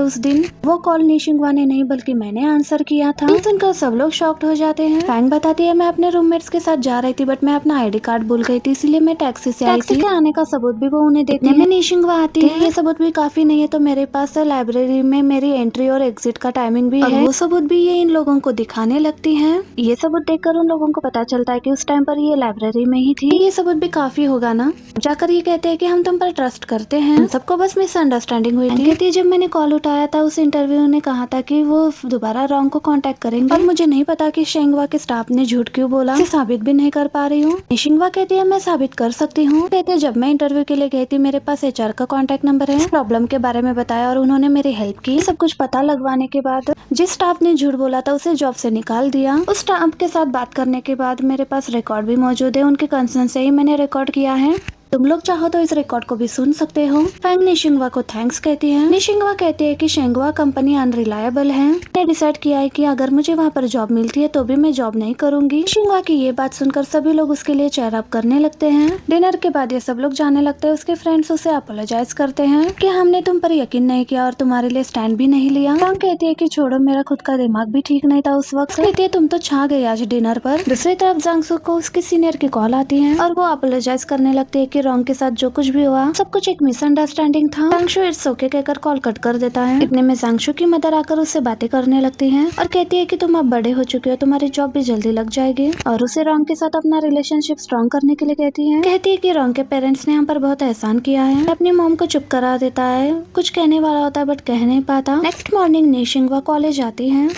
उस दिन वो कॉल निशिंगवा ने नहीं बल्कि मैंने आंसर किया था। सुनकर सब लोग शॉक्ड हो जाते हैं। फैंग बताती है मैं अपने रूममेट्स के साथ जा रही थी बट मैं अपना आईडी कार्ड भूल गई थी इसलिए मैं टैक्सी से आई थी। के आने का सबूत भी वो उन्हें देती है। निशिंगवा आती है। ये सबूत भी काफी नहीं है तो मेरे पास लाइब्रेरी में मेरी एंट्री और एग्जिट का टाइमिंग भी है। वो सबूत भी ये इन लोगों को दिखाने लगती है। ये सबूत देखकर उन लोगों को पता चलता है कि उस टाइम पर ये लाइब्रेरी में ही थी। ये सबूत भी काफी होगा ना। जाकर ये कहते हैं कि हम तुम पर ट्रस्ट करते हैं, सबको बस मिसअंडरस्टैंडिंग हुई थी। कहती है जब मैंने कॉल उठाया था उस इंटरव्यू ने कहा था कि वो दोबारा रॉन्ग को कांटेक्ट करेंगे और मुझे नहीं पता कि शिंगवा के स्टाफ ने झूठ क्यों बोला, इसे साबित भी नहीं कर पा रही हूँ। शिंगवा कहती है मैं साबित कर सकती हूँ। कहते हैं जब मैं इंटरव्यू के लिए गई थी मेरे पास एचआर का कांटेक्ट नंबर है, प्रॉब्लम के बारे में बताया और उन्होंने मेरी हेल्प की। सब कुछ पता लगवाने के बाद जिस स्टाफ ने झूठ बोला था उसे जॉब से निकाल दिया। उस स्टाफ के साथ बात करने के बाद मेरे पास रिकॉर्ड भी मौजूद है, उनके कंसर्न से ही मैंने रिकॉर्ड किया है। तुम लोग चाहो तो इस रिकॉर्ड को भी सुन सकते हो। फैंग निशिंगवा को थैंक्स कहती है। निशिंगवा कहती है कि शेंगवा कंपनी अनरिलायबल है। मैंने डिसाइड किया है कि अगर मुझे वहाँ पर जॉब मिलती है तो भी मैं जॉब नहीं करूंगी। निशिंगवा की ये बात सुनकर सभी लोग उसके लिए चेयर अप करने लगते हैं। डिनर के बाद ये सब लोग जाने लगते हैं। उसके फ्रेंड्स उसे अपोलोजाइज करते हैं कि हमने तुम पर यकीन नहीं किया और तुम्हारे लिए स्टैंड भी नहीं लिया। फैंग कहती है कि छोड़ो, मेरा खुद का दिमाग भी ठीक नहीं था उस वक्त। कहती है तुम तो छा गई आज डिनर पर। दूसरी तरफ जांगसू को उसके सीनियर की कॉल आती है और वो अपोलोजाइज करने लगती है कि रॉन्ग के साथ जो कुछ भी हुआ सब कुछ एक मिसअंडरस्टैंडिंग था। जांगसू इट्स ओके कहकर कॉल कट कर देता है। इतने में जांगसू की मदर आकर उससे बातें करने लगती है और कहती है कि तुम अब बड़े हो चुके हो, तुम्हारी जॉब भी जल्दी लग जाएगी, और उसे रॉन्ग के साथ अपना रिलेशनशिप स्ट्रॉन्ग करने के लिए कहती है। कहती है कि रॉन्ग के पेरेंट्स ने हम पर बहुत एहसान किया है। अपनी मॉम को चुप करा देता है, कुछ कहने वाला होता है बट कह नहीं पाता। नेक्स्ट मॉर्निंग निशिंगवा कॉलेज आती है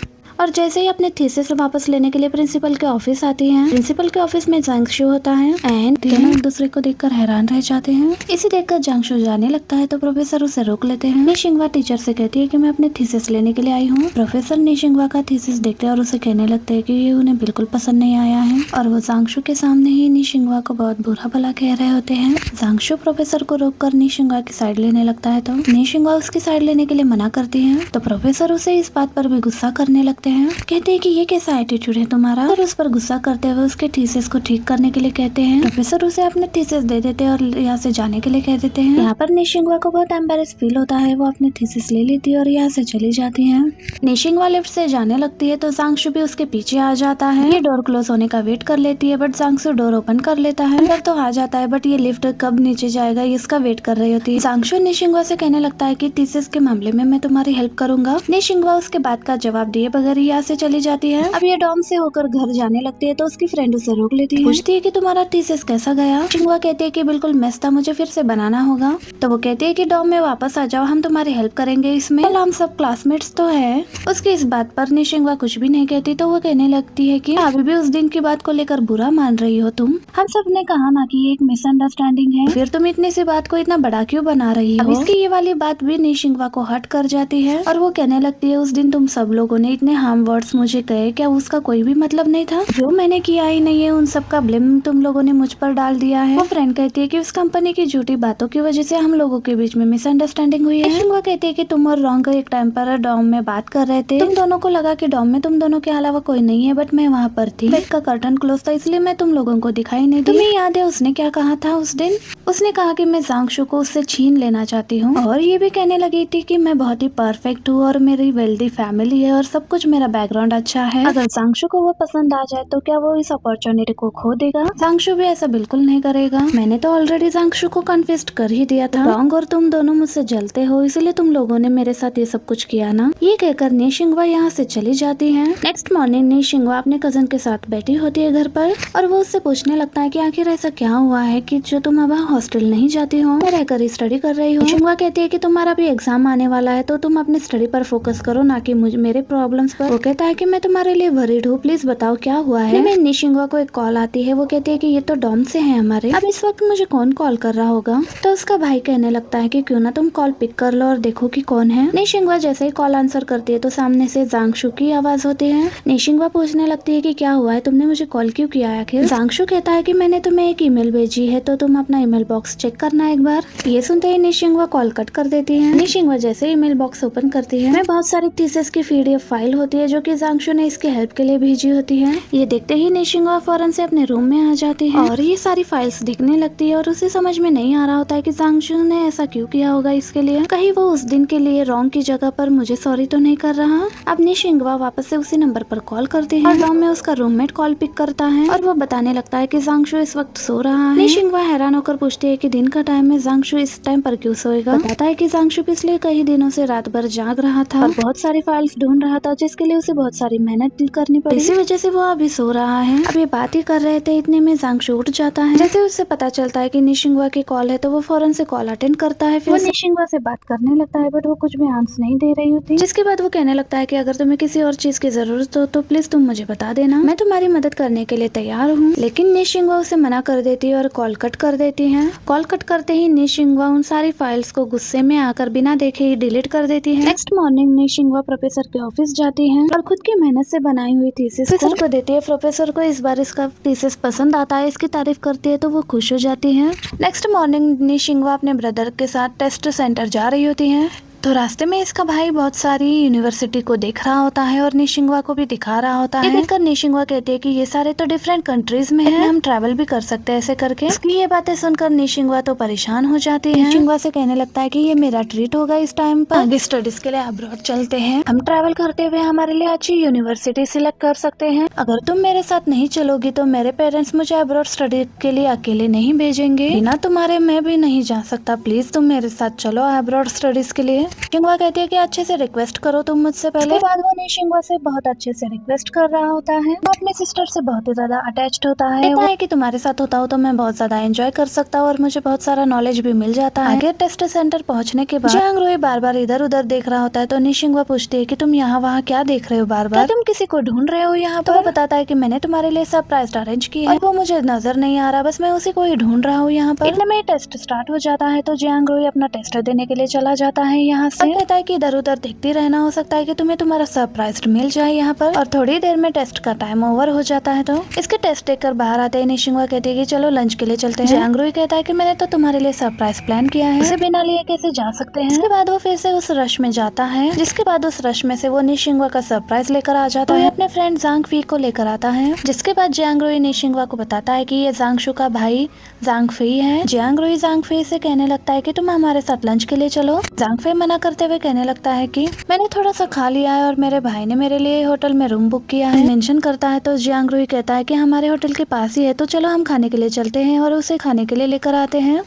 और जैसे ही अपने थीसिस वापस लेने के लिए प्रिंसिपल के ऑफिस आती हैं। प्रिंसिपल के ऑफिस में जांगशू होता है एंड तीनों एक दूसरे को देखकर हैरान रह जाते हैं। इसे देखकर जांगशू जाने लगता है तो प्रोफेसर उसे रोक लेते हैं। निशिंगवा टीचर से कहती है कि मैं अपने थीसिस लेने के लिए आई हूँ। प्रोफेसर निशिंगवा का थीसिस देखते हैं और उसे कहने लगते हैं कि ये उन्हें बिल्कुल पसंद नहीं आया है और वो जांगशू के सामने ही निशिंगवा को बहुत बुरा भला कह रहे होते हैं। जांगशू प्रोफेसर को रोककर निशिंगवा की साइड लेने लगता है तो निशिंगवा उसकी साइड लेने के लिए मना करती है तो प्रोफेसर उसे इस बात पर भी गुस्सा करने लगते हैं। कहते हैं कि ये कैसा एटीट्यूड है तुम्हारा, और उस पर गुस्सा करते हुए उसके थीसिस को ठीक करने के लिए कहते हैं। प्रोफेसर उसे अपने थीसिस दे देते हैं और यहाँ से जाने के लिए कह देते हैं। यहाँ पर निशिंगवा को बहुत एम्बेरेस फील होता है। वो अपने थीसिस ले लेती है और यहाँ से चली जाती है। निशिंगवा लिफ्ट से जाने लगती है तो जांगशू भी उसके पीछे आ जाता है। ये डोर क्लोज होने का वेट कर लेती है बट जांगशू डोर ओपन कर लेता है। अंदर तो आ जाता है बट ये लिफ्ट कब नीचे जाएगा इसका वेट कर रही होती है। जांगशू निशिंगवा से कहने लगता है कि थीसिस के मामले में मैं तुम्हारी हेल्प करूंगा। निशिंगवा उसके बात का जवाब दिए बगैर यहाँ से चली जाती है। अब ये डॉम से होकर घर जाने लगती है तो उसकी फ्रेंड उसे रोक लेती है। पूछती है कि तुम्हारा थीसिस कैसा गया। शिंगवा कहती है कि बिल्कुल मेस था, मुझे फिर से बनाना होगा। तो वो कहती है कि डॉम में वापस आ जाओ, हम तुम्हारी हेल्प करेंगे इसमें, हम सब क्लासमेट्स तो है। उसकी इस बात पर निशिंगवा कुछ भी नहीं कहती तो वो कहने लगती है कि अभी भी उस दिन की बात को लेकर बुरा मान रही हो तुम। हम सब ने कहा ना कि ये एक मिसअंडरस्टैंडिंग है, फिर तुम इतनी सी बात को इतना बड़ा क्यों बना रही हो। इसकी ये वाली बात भी निशिंगवा को हर्ट कर जाती है और वो कहने लगती है उस दिन तुम सब लोगों ने इतने हार्म वर्ड्स मुझे कहे, क्या उसका कोई भी मतलब नहीं था। जो मैंने किया ही नहीं है उन सब का ब्लेम तुम लोगों ने मुझ पर डाल दिया है। वो फ्रेंड कहती है कि उस कंपनी की झूठी बातों की वजह से हम लोगों के बीच में मिसअंडरस्टैंडिंग हुई है। शिंगवा कहती है कि तुम और रॉन्ग एक टाइम पर डॉम में बात कर रहे थे, तुम दोनों को लगा कि डॉम में तुम दोनों के अलावा कोई नहीं है बट मैं वहाँ पर थी। बेड का कर्टन क्लोज था इसलिए मैं तुम लोगों को दिखाई नहीं दी। तुम्हें याद है उसने क्या कहा था उस दिन? उसने कहा कि मैं जांगशू को उससे छीन लेना चाहती हूँ और ये भी कहने लगी थी कि मैं बहुत ही परफेक्ट हूँ और मेरी वेल्दी फैमिली है और सब कुछ मेरा बैकग्राउंड अच्छा है। अगर जांगशू को वो पसंद आ जाए तो क्या वो इस अपॉर्चुनिटी को खो देगा? जांगशू भी ऐसा बिल्कुल नहीं करेगा। मैंने तो ऑलरेडी जांगशू को कन्फेस्ट कर ही दिया था। रॉन्ग और तुम दोनों मुझसे जलते हो इसलिए तुम लोगों ने मेरे साथ ये सब कुछ किया ना। ये कहकर निशिंगवा यहाँ से चली जाती है। नेक्स्ट मॉर्निंग निशिंगवा अपने कजन के साथ बैठी होती है घर पर और वो उससे पूछने लगता है कि आखिर ऐसा क्या हुआ है कि जो तुम अब हॉस्टल नहीं जाती हो, रहकर स्टडी कर रही हो। निशिंगवा कहती है कि तुम्हारा भी एग्जाम आने वाला है तो तुम अपनी स्टडी पर फोकस करो ना कि मेरे प्रॉब्लम्स पर। वो कहता है कि मैं तुम्हारे लिए वरीड हूँ, प्लीज बताओ क्या हुआ है। मैं निशिंगवा को एक कॉल आती है। वो कहती है कि ये तो डॉम से है हमारे, अब इस वक्त मुझे कौन कॉल कर रहा होगा। तो उसका भाई कहने लगता है कि क्यों ना तुम कॉल पिक कर लो और देखो कि कौन है। निशिंगवा जैसे ही कॉल आंसर करती है तो सामने से जांगशू की आवाज होती है। निशिंगवा पूछने लगती है कि क्या हुआ है, तुमने मुझे कॉल क्यों किया आखिर। जांगशू कहता है कि मैंने तुम्हें एक ईमेल भेजी है तो तुम अपना ईमेल बॉक्स चेक करना एक बार। ये सुनते ही निशिंगवा कॉल कट कर देती है। निशिंगवा जैसे ईमेल बॉक्स ओपन करती है में बहुत सारी थीसिस की पीडीएफ फाइल होती है जो कि जांगशू ने इसकी हेल्प के लिए भेजी होती है। ये देखते ही निशिंगवा फौरन से अपने रूम में आ जाती है और ये सारी फाइल्स दिखने लगती है और उसे समझ में नहीं आ रहा होता है कि जांगशू ने ऐसा क्यों किया होगा इसके लिए। कहीं वो उस दिन के लिए रॉन्ग की जगह पर मुझे सॉरी तो नहीं कर रहा। अब निशिंगवा वापस से उसी नंबर पर कॉल करती है और डॉम में उसका रूममेट कॉल पिक करता है और वो बताने लगता है कि जांगशू इस वक्त सो रहा है। निशिंगवा हैरान होकर पूछती है कि दिन का टाइम है, जांगशू इस टाइम पर क्यों सोएगा। बताता है कि जांगशू पिछले कई दिनों से रात भर जाग रहा था और बहुत सारी फाइल्स ढूंढ रहा था जिसके लिए उसे बहुत सारी मेहनत करनी पड़ी, इसी वजह से वो अभी सो रहा है। अब ये बात ही कर रहे थे इतने में जांगशू उठ जाता है। जैसे उससे पता चलता है कि निशिंगवा की कॉल है तो वो फौरन से कॉल अटेंड करता है। फिर वो निशिंगवा से बात करने लगता है बट वो कुछ भी आंसर नहीं दे रही होती। जिसके बाद वो कहने लगता है कि अगर तुम्हें किसी और चीज की जरूरत हो तो प्लीज तुम मुझे बता देना, मैं तुम्हारी मदद करने के लिए तैयार हूँ। लेकिन निशिंगवा उसे मना कर देती है और कॉल कट कर देती है। कॉल कट करते ही निशिंगवा उन सारी फाइल्स को गुस्से में आकर बिना देखे ही डिलीट कर देती है। नेक्स्ट मॉर्निंग निशिंगवा प्रोफेसर के ऑफिस जाती हैं और खुद की मेहनत से बनाई हुई थीसिस प्रोफेसर को देती है। प्रोफेसर को इस बार इसका थीसिस पसंद आता है, इसकी तारीफ करती है तो वो खुश हो जाती है। नेक्स्ट मॉर्निंग निशिंगवा अपने ब्रदर के साथ टेस्ट सेंटर जा रही होती है, तो रास्ते में इसका भाई बहुत सारी यूनिवर्सिटी को देख रहा होता है और निशिंगवा को भी दिखा रहा होता है। देखकर निशिंगवा कहती है कि ये सारे तो डिफरेंट कंट्रीज में हैं, हम ट्रैवल भी कर सकते हैं ऐसे करके। इसकी ये बातें सुनकर निशिंगवा तो परेशान हो जाती है। निशिंगवा से कहने लगता है कि ये मेरा ट्रीट होगा इस टाइम पर, आगे स्टडीज के लिए अब्रॉड चलते हैं, हम ट्रैवल करते हुए हमारे लिए अच्छी यूनिवर्सिटी सिलेक्ट कर सकते हैं। अगर तुम मेरे साथ नहीं चलोगी तो मेरे पेरेंट्स मुझे अब्रॉड स्टडी के लिए अकेले नहीं भेजेंगे, बिना तुम्हारे मैं भी नहीं जा सकता, प्लीज तुम मेरे साथ चलो अब्रॉड स्टडीज के लिए। निशिंगवा कहती है कि अच्छे से रिक्वेस्ट करो तुम मुझसे पहले। बाद वो निशिंगवा से बहुत अच्छे से रिक्वेस्ट कर रहा होता है। वो अपने सिस्टर से बहुत ही ज्यादा अटैच्ड होता है। कहता है कि तुम्हारे साथ होता हो तो मैं बहुत ज्यादा एंजॉय कर सकता हूँ और मुझे बहुत सारा नॉलेज भी मिल जाता है। आगे टेस्ट सेंटर पहुँचने के बाद जियांग रोई बार बार इधर उधर देख रहा होता है, तो निशिंगवा पूछती है कि तुम यहाँ वहाँ क्या देख रहे हो बार बार, तुम किसी को ढूंढ रहे हो यहाँ पर? तो वो बताता है कि मैंने तुम्हारे लिए सरप्राइज अरेंज की है, वो मुझे नजर नहीं आ रहा, बस मैं उसी को ही ढूंढ रहा हूँ यहाँ पर। इतने में टेस्ट स्टार्ट हो जाता है, तो जियांग रोई अपना टेस्ट देने के लिए चला जाता है यहाँ से। कहता है कि इधर उधर देखती रहना, हो सकता है कि तुम्हें तुम्हारा सरप्राइज मिल जाए यहाँ पर। और थोड़ी देर में टेस्ट का टाइम ओवर हो जाता है, तो इसके टेस्ट देकर बाहर आते हैं निशिंगवा कहती है कि चलो लंच के लिए चलते हैं। जियांग रोई कहता है कि मैंने तो तुम्हारे लिए सरप्राइज प्लान किया है, उसे बिना लिए कैसे जा सकते हैं। इसके बाद वो फिर से उस रश में जाता है, जिसके बाद उस रश में से वो निशिंगवा का सरप्राइज लेकर आ जाता है, अपने फ्रेंड जांग फी को लेकर आता है। जिसके बाद जियांग रोई निशिंगवा को बताता है कि ये जांगशु का भाई जांग फी है। जियांग रोई जांग फी से कहने लगता है कि तुम हमारे साथ लंच के लिए चलो। जांग फी मना करते हुए कहने लगता है कि मैंने थोड़ा सा खा लिया है और मेरे भाई ने मेरे लिए होटल में रूम बुक किया है। मेंशन करता है तो जियांग रोई कहता है कि हमारे होटल के पास ही है, तो चलो हम खाने के लिए चलते हैं और उसे खाने के लिए लेकर आते हैं।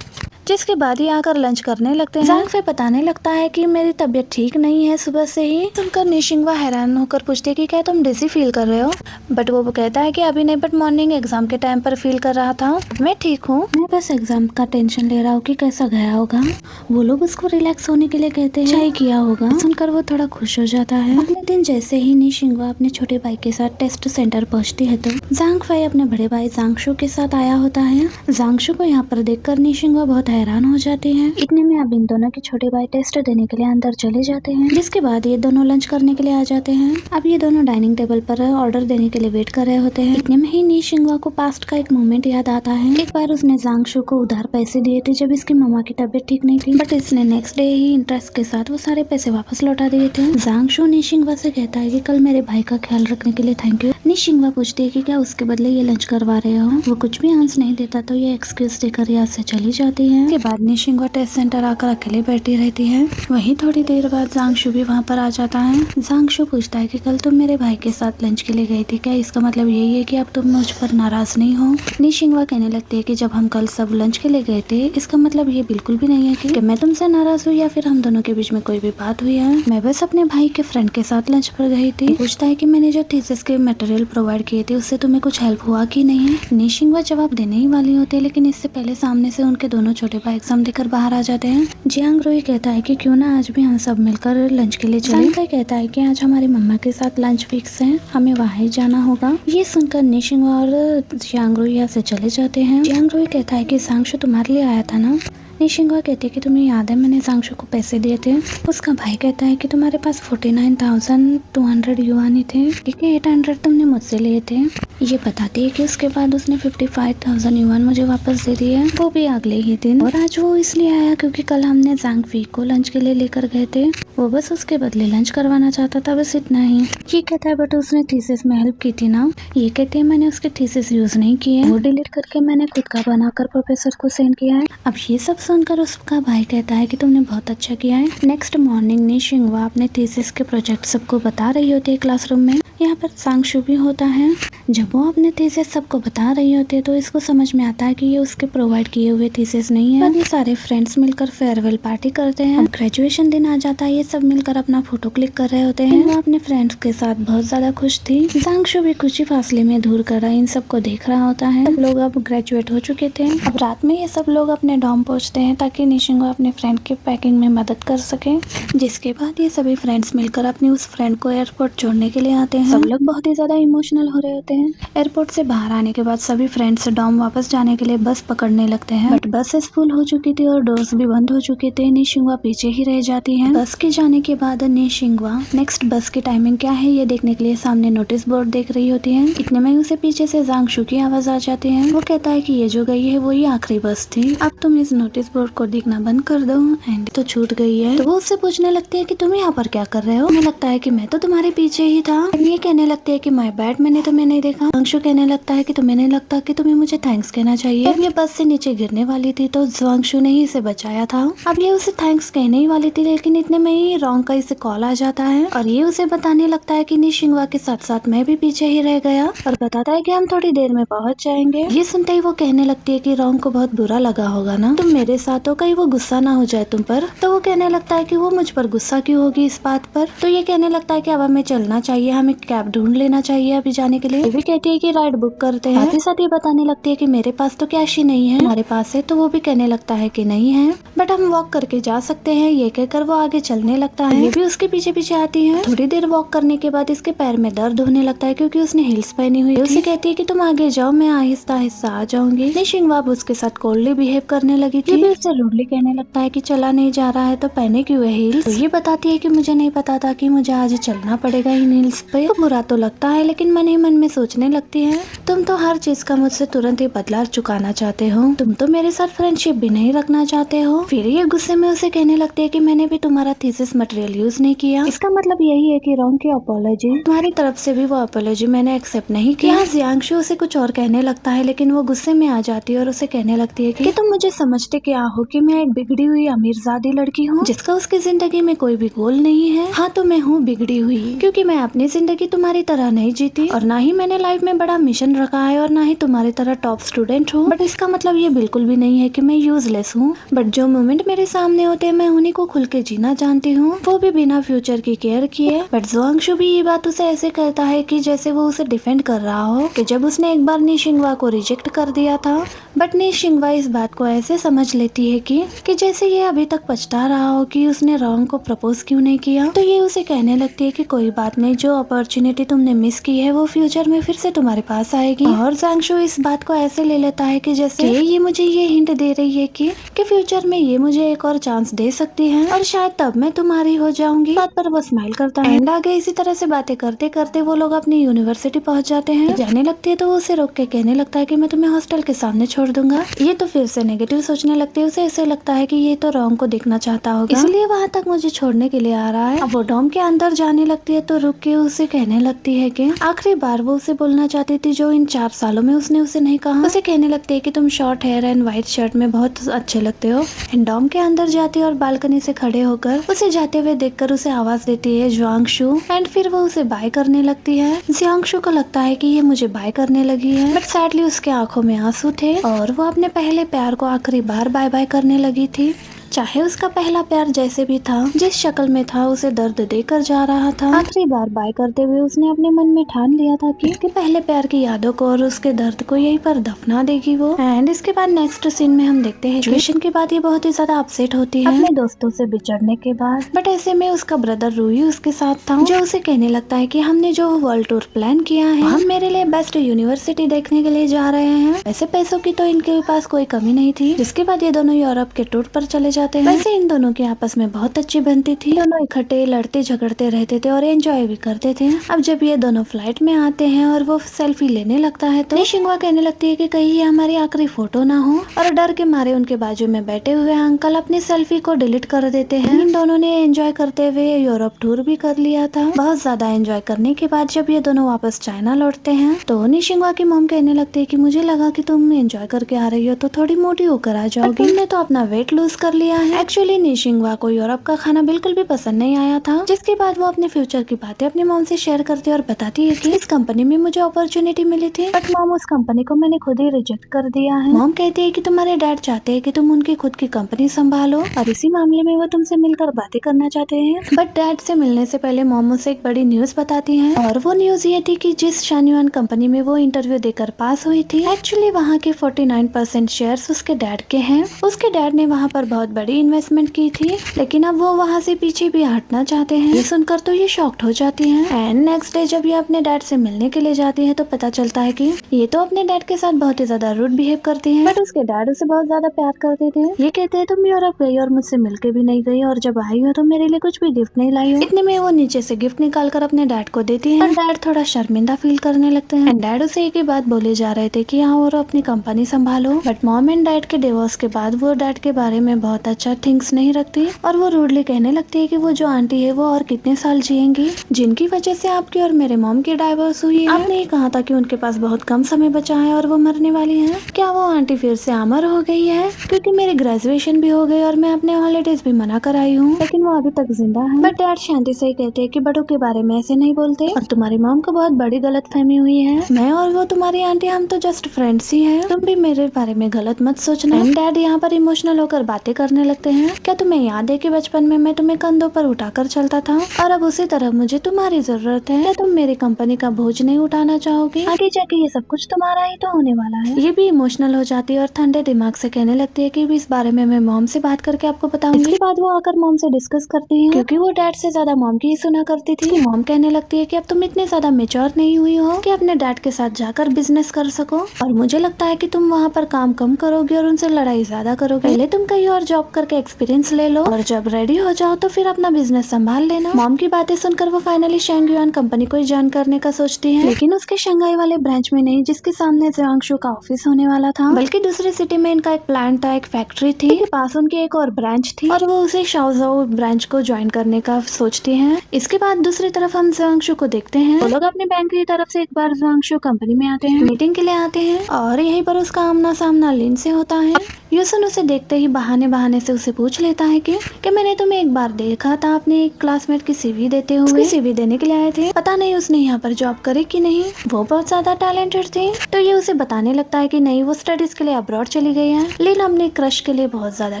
जिसके बाद ही आकर लंच करने लगते हैं। जांग फे बताने लगता है कि मेरी तबीयत ठीक नहीं है सुबह से ही। सुनकर निशिंगवा हैरान होकर पूछती है कि क्या तुम डिजी फील कर रहे हो? बट वो कहता है कि अभी नहीं, बट मॉर्निंग एग्जाम के टाइम पर फील कर रहा था। मैं ठीक हूँ, मैं बस एग्जाम का टेंशन ले रहा हूँ कि कैसा गया होगा। वो लोग उसको रिलैक्स होने के लिए कहते हैं, चाय किया होगा। सुनकर वो थोड़ा खुश हो जाता है। अगले दिन जैसे ही निशिंगवा अपने छोटे भाई के साथ टेस्ट सेंटर पहुँचती है, तो जांग फे अपने बड़े भाई जांगशु के साथ आया होता है। जांगशु को यहाँ पर देखकर निशिंगवा बहुत हैरान हो जाती है। इतने में अब इन दोनों के छोटे भाई टेस्ट देने के लिए अंदर चले जाते हैं। जिसके बाद ये दोनों लंच करने के लिए आ जाते हैं। अब ये दोनों डाइनिंग टेबल पर ऑर्डर देने के लिए वेट कर रहे होते हैं। इतने में ही निशिंगवा को पास्ट का एक मोमेंट याद आता है। एक बार उसने जांगशु को उधार पैसे दिए थे जब इसकी मम्मा की तबीयत ठीक नहीं थी, बट इसने नेक्स्ट डे ही इंटरेस्ट के साथ वो सारे पैसे वापस लौटा दिए थे। जांगशु निशिंगवा से कहता है कि कल मेरे भाई का ख्याल रखने के लिए थैंक यू। निशिंगवा पूछती है कि क्या उसके बदले ये लंच करवा रहे हो? वो कुछ भी आंसर नहीं देता, तो ये एक्सक्यूज देकर यहाँ से चली जाती है। उसके बाद निशिंगवा टेस्ट सेंटर आकर अकेले बैठी रहती है। वहीं थोड़ी देर बाद जांगशु भी वहाँ पर आ जाता है। जांगशु पूछता है कि कल तुम मेरे भाई के साथ लंच के लिए गई थी, क्या इसका मतलब यही है कि अब तुम मुझ पर नाराज नहीं हो? निशिंगवा कहने लगती है कि जब हम कल सब लंच के लिए गए थे, इसका मतलब ये बिल्कुल भी नहीं है कि मैं तुमसे नाराज हूँ या फिर हम दोनों के बीच में कोई भी बात हुई है। मैं बस अपने भाई के फ्रेंड के साथ लंच पर गई थी। पूछता है कि मैंने जो थीसिस के मटेरियल प्रोवाइड किए थे उससे तुम्हें कुछ हेल्प हुआ कि नहीं? निशिंगवा जवाब देने ही वाली होती है, लेकिन इससे पहले सामने से उनके दोनों छोटे भाई एग्जाम देकर बाहर आ जाते हैं। जियांग रोई कहता है कि क्यों ना आज भी हम सब मिलकर लंच के लिए चलें। जांग कहता है कि आज हमारी मम्मा के साथ लंच फिक्स है, हमें वहाँ ही जाना होगा। ये सुनकर निशिंगवा और जियांग रोई यहाँ से चले जाते हैं। जियांग रोई कहता है कि जांगशु तुम्हारे लिए आया था ना? निशिंगवा कहती है कि तुम्हें याद है मैंने जांगशु को पैसे दिए थे। उसका भाई कहता है कि तुम्हारे पास 49,200 युआन ही थे, क्योंकि 800 तुमने मुझसे लिए थे। ये बताती है कि उसके बाद उसने 55,000 युआन मुझे वापस दे दिए, वो भी अगले ही दिन। और आज वो इसलिए आया क्योंकि कल हमने जांग फी को लंच के लिए लेकर गए थे, वो बस उसके बदले लंच करवाना चाहता था, बस इतना ही। ये कहता है बट उसने थीसिस में हेल्प की थी ना? ये कहते हैं मैंने उसके थीसिस यूज नहीं किए, वो डिलीट करके मैंने खुद का बनाकर प्रोफेसर को सेंड किया है। अब ये सब सुनकर उसका भाई कहता है कि तुमने बहुत अच्छा किया है। नेक्स्ट मॉर्निंग निशिंगवा अपने थीसिस के प्रोजेक्ट सबको बता रही होती है क्लासरूम में। यहाँ पर जांगशु भी होता है। जब वो अपने थीसिस सबको बता रही होती है तो इसको समझ में आता है कि ये उसके प्रोवाइड किए हुए थीसिस नहीं है। ये सारे फ्रेंड्स मिलकर फेयरवेल पार्टी करते हैं। अब ग्रेजुएशन दिन आ जाता है, ये सब मिलकर अपना फोटो क्लिक कर रहे होते हैं। वो अपने फ्रेंड्स के साथ बहुत ज्यादा खुश थी। जांगशु भी कुछ ही फासले में दूर कर इन सबको देख रहा होता है। सब लोग अब ग्रेजुएट हो चुके थे। अब रात में ये सब लोग अपने डॉर्म पहुँचते हैं ताकि निशिंगवा अपने फ्रेंड के पैकिंग में मदद कर सके। जिसके बाद ये सभी फ्रेंड्स मिलकर अपनी उस फ्रेंड को एयरपोर्ट छोड़ने के लिए आते हैं। हैं। सब लोग बहुत ही ज्यादा इमोशनल हो रहे होते हैं। एयरपोर्ट से बाहर आने के बाद सभी फ्रेंड्स डॉम वापस जाने के लिए बस पकड़ने लगते हैं, बट बस फुल हो चुकी थी और डोर्स भी बंद हो चुके थे। निशिंगवा पीछे ही रह जाती है। बस के जाने के बाद निशिंगवा नेक्स्ट बस की टाइमिंग क्या है ये देखने के लिए सामने नोटिस बोर्ड देख रही होती है। इतने में उसे पीछे से जांगशु की आवाज आ जाती है। वो कहता है कि ये जो गई है वो ही आखिरी बस थी, अब तुम इस नोटिस बोर्ड को देखना बंद कर दो। एंड तो छूट गई है। तो वो उससे पूछने लगती है कि तुम यहाँ पर क्या कर रहे हो। हमें लगता है कि मैं तो तुम्हारे पीछे ही था। ये कहने लगती है कि माय बैड, मैंने तुम्हें नहीं देखा। जांगशु कहने लगता है कि तुम्हें नहीं लगता कि तुम्हें मुझे थैंक्स कहना चाहिए। अब ये बस से नीचे गिरने वाली थी तो जांगशु ने ही इसे बचाया था। अब ये उसे थैंक्स कहने ही वाली थी, लेकिन इतने में ही रॉन्ग का इसे कॉल आ जाता है और ये उसे बताने लगता है कि निशिंगवा के साथ साथ मैं भी पीछे ही रह गया और बताता है कि हम थोड़ी देर में पहुंच जाएंगे। ये सुनते ही वो कहने लगती है कि रॉन्ग को बहुत बुरा लगा होगा ना, तुम मेरे साथ हो, कहीं वो गुस्सा ना हो जाए तुम पर। तो वो कहने लगता है कि वो मुझ पर गुस्सा क्यों होगी इस बात पर। तो ये कहने लगता है कि अब हमें चलना चाहिए, हमें कैब ढूंढ लेना चाहिए अभी जाने के लिए। ये भी कहती है कि राइड बुक करते हैं। साथ ही साथ ये बताने लगती है कि मेरे पास तो कैश ही नहीं है, हमारे पास है। तो वो भी कहने लगता है कि नहीं है, बट हम वॉक करके जा सकते हैं। ये कहकर वो आगे चलने लगता है। ये भी उसके पीछे पीछे आती है। थोड़ी देर वॉक करने के बाद इसके पैर में दर्द होने लगता है क्योंकि उसने हिल्स पहनी हुई। उसे कहती है कि तुम आगे जाओ, मैं आहिस्ता आहिस्ता आ जाऊंगी। निशिंगवा उसके साथ कोल्डली बिहेव करने लगी थी। ये भी उससे रूडली कहने लगता है कि चला नहीं जा रहा है तो पहने क्यों है हील्स। तो ये बताती है कि मुझे नहीं पता था कि मुझे आज चलना पड़ेगा इन हील्स पे। तो बुरा तो लगता है, लेकिन मन ही मन में सोचने लगती है तुम तो हर चीज का मुझसे तुरंत ही बदला चुकाना चाहते हो, तुम तो मेरे साथ फ्रेंडशिप भी नहीं रखना चाहते हो। फिर ये गुस्से में उसे कहने लगती है कि मैंने भी तुम्हारा थीसिस मटेरियल यूज नहीं किया। इसका मतलब यही है कि रॉन्ग की अपोलॉजी, तुम्हारी तरफ से भी वो अपोलॉजी मैंने एक्सेप्ट नहीं किया। यहाँ जियांगशु उसे कुछ और कहने लगता है, लेकिन वो गुस्से में आ जाती है और उसे कहने लगती है कि तुम मुझे समझते क्या हो कि मैं एक बिगड़ी हुई अमीरजादी लड़की हूँ जिसका उसकी जिंदगी में कोई भी गोल नहीं है। हाँ तो मैं हूँ बिगड़ी हुई, क्योंकि मैं अपनी जिंदगी तुम्हारी तरह नहीं जीती और ना ही मैंने लाइफ में बड़ा मिशन रखा है और ना ही तुम्हारी तरह टॉप स्टूडेंट हूँ। बट इसका मतलब ये बिल्कुल भी नहीं है कि मैं यूजलेस हूँ, बट जो मोमेंट मेरे सामने होते हैं मैं उन्हीं को खुल के जीना जानती हूँ, वो भी बिना फ्यूचर की केयर किए। बट जियांगशु भी ये बात उसे ऐसे कहता है कि जैसे वो उसे डिफेंड कर रहा हो कि जब उसने एक बार निशिंगवा को रिजेक्ट कर दिया था। बट निशिंगवा इस बात को ऐसे समझ लेती है कि जैसे ये अभी तक पछता रहा हो कि उसने रॉन्ग को प्रपोज क्यों नहीं किया। तो ये उसे कहने लगती है कि कोई बात नहीं, जो अपॉर्चुनिटी तुमने मिस की है वो फ्यूचर में फिर से तुम्हारे पास आएगी। और जियांगशु इस बात को ऐसे ले लेता है कि जैसे ये मुझे ये हिंट दे रही है कि फ्यूचर में ये मुझे एक और चांस दे सकती है और शायद तब मैं तुम्हारी हो जाऊंगी। बात पर वो स्माइल करता है। एंड आगे इसी तरह से बातें करते करते वो लोग अपनी यूनिवर्सिटी पहुंच जाते हैं। जाने लगती है तो वो उसे रोक के कहने लगता है कि मैं तुम्हें हॉस्टल के सामने छोड़ दूंगा। ये तो फिर से नेगेटिव सोचने लगती है। उसे ऐसे लगता है कि ये तो रॉन्ग को देखना चाहता होगा, इसलिए वहाँ तक मुझे छोड़ने के लिए आ रहा है। अब वो डॉम के अंदर जाने लगती है तो रुक के उसे कहने लगती है कि आखिरी बार वो उसे बोलना चाहती थी जो इन 4 सालों में उसने उसे नहीं कहा। उसे कहने लगती है कि तुम short hair and white shirt में बहुत अच्छे लगते हो। एंड डॉम के अंदर जाती है और बालकनी से खड़े होकर उसे जाते हुए देखकर उसे आवाज देती है जियांगशु। एंड फिर वो उसे बाय करने लगती है। जियांगशु को लगता है कि ये मुझे बाय करने लगी है, बट सैडली उसके आंखों में आंसू थे और वो अपने पहले प्यार को आखिरी बार बाय बाय करने लगी थी। चाहे उसका पहला प्यार जैसे भी था, जिस शक्ल में था, उसे दर्द देकर जा रहा था। आखिरी बार बाय करते हुए उसने अपने मन में ठान लिया था कि पहले प्यार की यादों को और उसके दर्द को यहीं पर दफना देगी वो। एंड इसके बाद नेक्स्ट सीन में हम देखते हैं ट्यूशन के बाद ये बहुत ही ज्यादा अपसेट होती है अपने दोस्तों से बिछड़ने के बाद। बट ऐसे में उसका ब्रदर रूही उसके साथ था, जो उसे कहने लगता है कि हमने जो वर्ल्ड टूर प्लान किया है, हम मेरे लिए बेस्ट यूनिवर्सिटी देखने के लिए जा रहे हैं। ऐसे पैसों की तो इनके पास कोई कमी नहीं थी। जिसके बाद ये दोनों यूरोप के टूर पर चले जाते हैं। वैसे इन दोनों की आपस में बहुत अच्छी बनती थी। दोनों इकट्ठे लड़ते झगड़ते रहते थे और एंजॉय भी करते थे। अब जब ये दोनों फ्लाइट में आते हैं और वो सेल्फी लेने लगता है तो निशिंगवा कहने लगती है कि कहीं ये हमारी आखिरी फोटो ना हो, और डर के मारे उनके बाजू में बैठे हुए अंकल अपनी सेल्फी को डिलीट कर देते हैं। इन दोनों ने एंजॉय करते हुए यूरोप टूर भी कर लिया था। बहुत ज्यादा एंजॉय करने के बाद जब ये दोनों वापस चाइना लौटते हैं तो निशिंगवा की मॉम कहने लगती है कि मुझे लगा कि तुम एंजॉय करके आ रही हो तो थोड़ी मोटी होकर आ जाओगी, तुमने तो अपना वेट लूज कर लिया है। एक्चुअली निशिंगवा को यूरोप का खाना बिल्कुल भी पसंद नहीं आया था। जिसके बाद वो अपने फ्यूचर की बातें अपनी मॉम से शेयर करती है और बताती है कि इस कंपनी में मुझे अपॉर्चुनिटी मिली थी, बट मॉम उस कंपनी को मैंने खुद ही रिजेक्ट कर दिया है। मॉम कहती है कि तुम्हारे डैड चाहते हैं कि तुम उनकी खुद की कंपनी संभालो और इसी मामले में वो तुमसे मिलकर बातें करना चाहते हैं। बट डैड से मिलने से पहले मॉम उसे एक बड़ी न्यूज बताती है, और वो न्यूज ये थी कि जिस शान्युआन कंपनी में वो इंटरव्यू देकर पास हुई थी, एक्चुअली वहाँ के 49% शेयर्स उसके डैड के हैं। उसके डैड ने वहाँ पर बहुत बड़ी इन्वेस्टमेंट की थी, लेकिन अब वो वहाँ से पीछे भी हटना चाहते हैं। ये सुनकर तो ये शॉक्ड हो जाती हैं। एंड नेक्स्ट डे जब ये अपने डैड से मिलने के लिए जाती है तो पता चलता है कि ये तो अपने डैड के साथ बहुत ही ज्यादा रूड बिहेव करती है, बट उसके डैड उसे बहुत ज्यादा प्यार करते थे। ये कहते हैं तुम यूरोप गई और मुझसे मिलके भी नहीं गई, और जब आई हो तो मेरे लिए कुछ भी गिफ्ट नहीं लाई हो। इतने में वो नीचे से गिफ्ट निकाल कर अपने डैड को देती है, और डैड थोड़ा शर्मिंदा फील करने लगते हैं। डैड उसे एक ही बात बोले जा रहे थे कि हाँ और अपनी कंपनी संभालो, बट मॉम एंड डैड के डिवोर्स के बाद वो डैड के बारे में बहुत अच्छा थिंग्स नहीं रखती, और वो रूडली कहने लगती है कि वो जो आंटी है वो और कितने साल जिएंगी, जिनकी वजह से आपकी और मेरे मॉम की डाइवोर्स हुई है। आपने ये कहा था कि उनके पास बहुत कम समय बचा है और वो मरने वाली है। क्या वो आंटी फिर से अमर हो गई है? क्योंकि मेरी ग्रेजुएशन भी हो गई और मैं अपने हॉलीडेज भी मना कर आई हूँ, लेकिन वो अभी तक जिंदा है। बट डैड शांति से कहते हैं कि बड़ों के बारे में ऐसे नहीं बोलते, और तुम्हारी मॉम को बहुत बड़ी गलतफहमी हुई है। मैं और वो तुम्हारी आंटी हम तो जस्ट फ्रेंड्स ही हैं, तुम भी मेरे बारे में गलत मत सोचना। एंड डैड यहाँ पर इमोशनल होकर बातें करने लगते हैं। क्या तुम्हें याद है कि बचपन में मैं तुम्हें कंधों पर उठाकर चलता था, और अब उसी तरह मुझे तुम्हारी जरूरत है। क्या तुम मेरी कंपनी का बोझ नहीं उठाना चाहोगी? आगे जाके ये सब कुछ तुम्हारा ही तो होने वाला है। ये भी इमोशनल हो जाती है और ठंडे दिमाग से कहने लगती है कि इस बारे में मैं मॉम से बात करके आपको बताऊंगी। इसके बाद वो आकर मॉम से डिस्कस करती है, क्योंकि वो डैड से ज्यादा मॉम की ही सुना करती थी। मॉम कहने लगती है कि अब तुम इतने ज्यादा मेच्योर नहीं हुई हो कि अपने डैड के साथ जाकर बिजनेस कर सको, और मुझे लगता है कि तुम वहाँ पर काम कम करोगी और उनसे लड़ाई ज्यादा करोगे। पहले तुम कहीं और जॉब करके एक्सपीरियंस ले लो, और जब रेडी हो जाओ तो फिर अपना बिजनेस संभाल लेना। मॉम की बातें सुनकर वो फाइनली शेंगयुआन कंपनी को ज्वाइन करने का सोचती है, लेकिन उसके शंघाई वाले ब्रांच में नहीं, जिसके सामने जियांगशु का ऑफिस होने वाला था, बल्कि दूसरे सिटी में इनका एक प्लांट था, एक फैक्ट्री थी, के पास उनकी एक और ब्रांच थी, और वो उसे शाओझाओ ब्रांच को ज्वाइन करने का सोचती हैं। इसके बाद दूसरी तरफ हम जियांगशु को देखते हैं। वो लोग अपने बैंक की तरफ से एक बार जियांगशु कंपनी में आते हैं, मीटिंग के लिए आते हैं, और यहीं पर उसका आमना सामना लिन से होता है। यूसन उसे देखते ही बहाने बहाने से उसे पूछ लेता है कि मैंने तुम्हें एक बार देखा था अपने एक क्लासमेट की सीवी देते हुए। सीवी देने के लिए आए थे, पता नहीं उसने यहाँ पर जॉब करे कि नहीं, वो बहुत ज्यादा टैलेंटेड थी। तो ये उसे बताने लगता है कि नहीं, वो स्टडीज के लिए अब्रॉड चली गई है। लिन अपने क्रश के लिए बहुत ज्यादा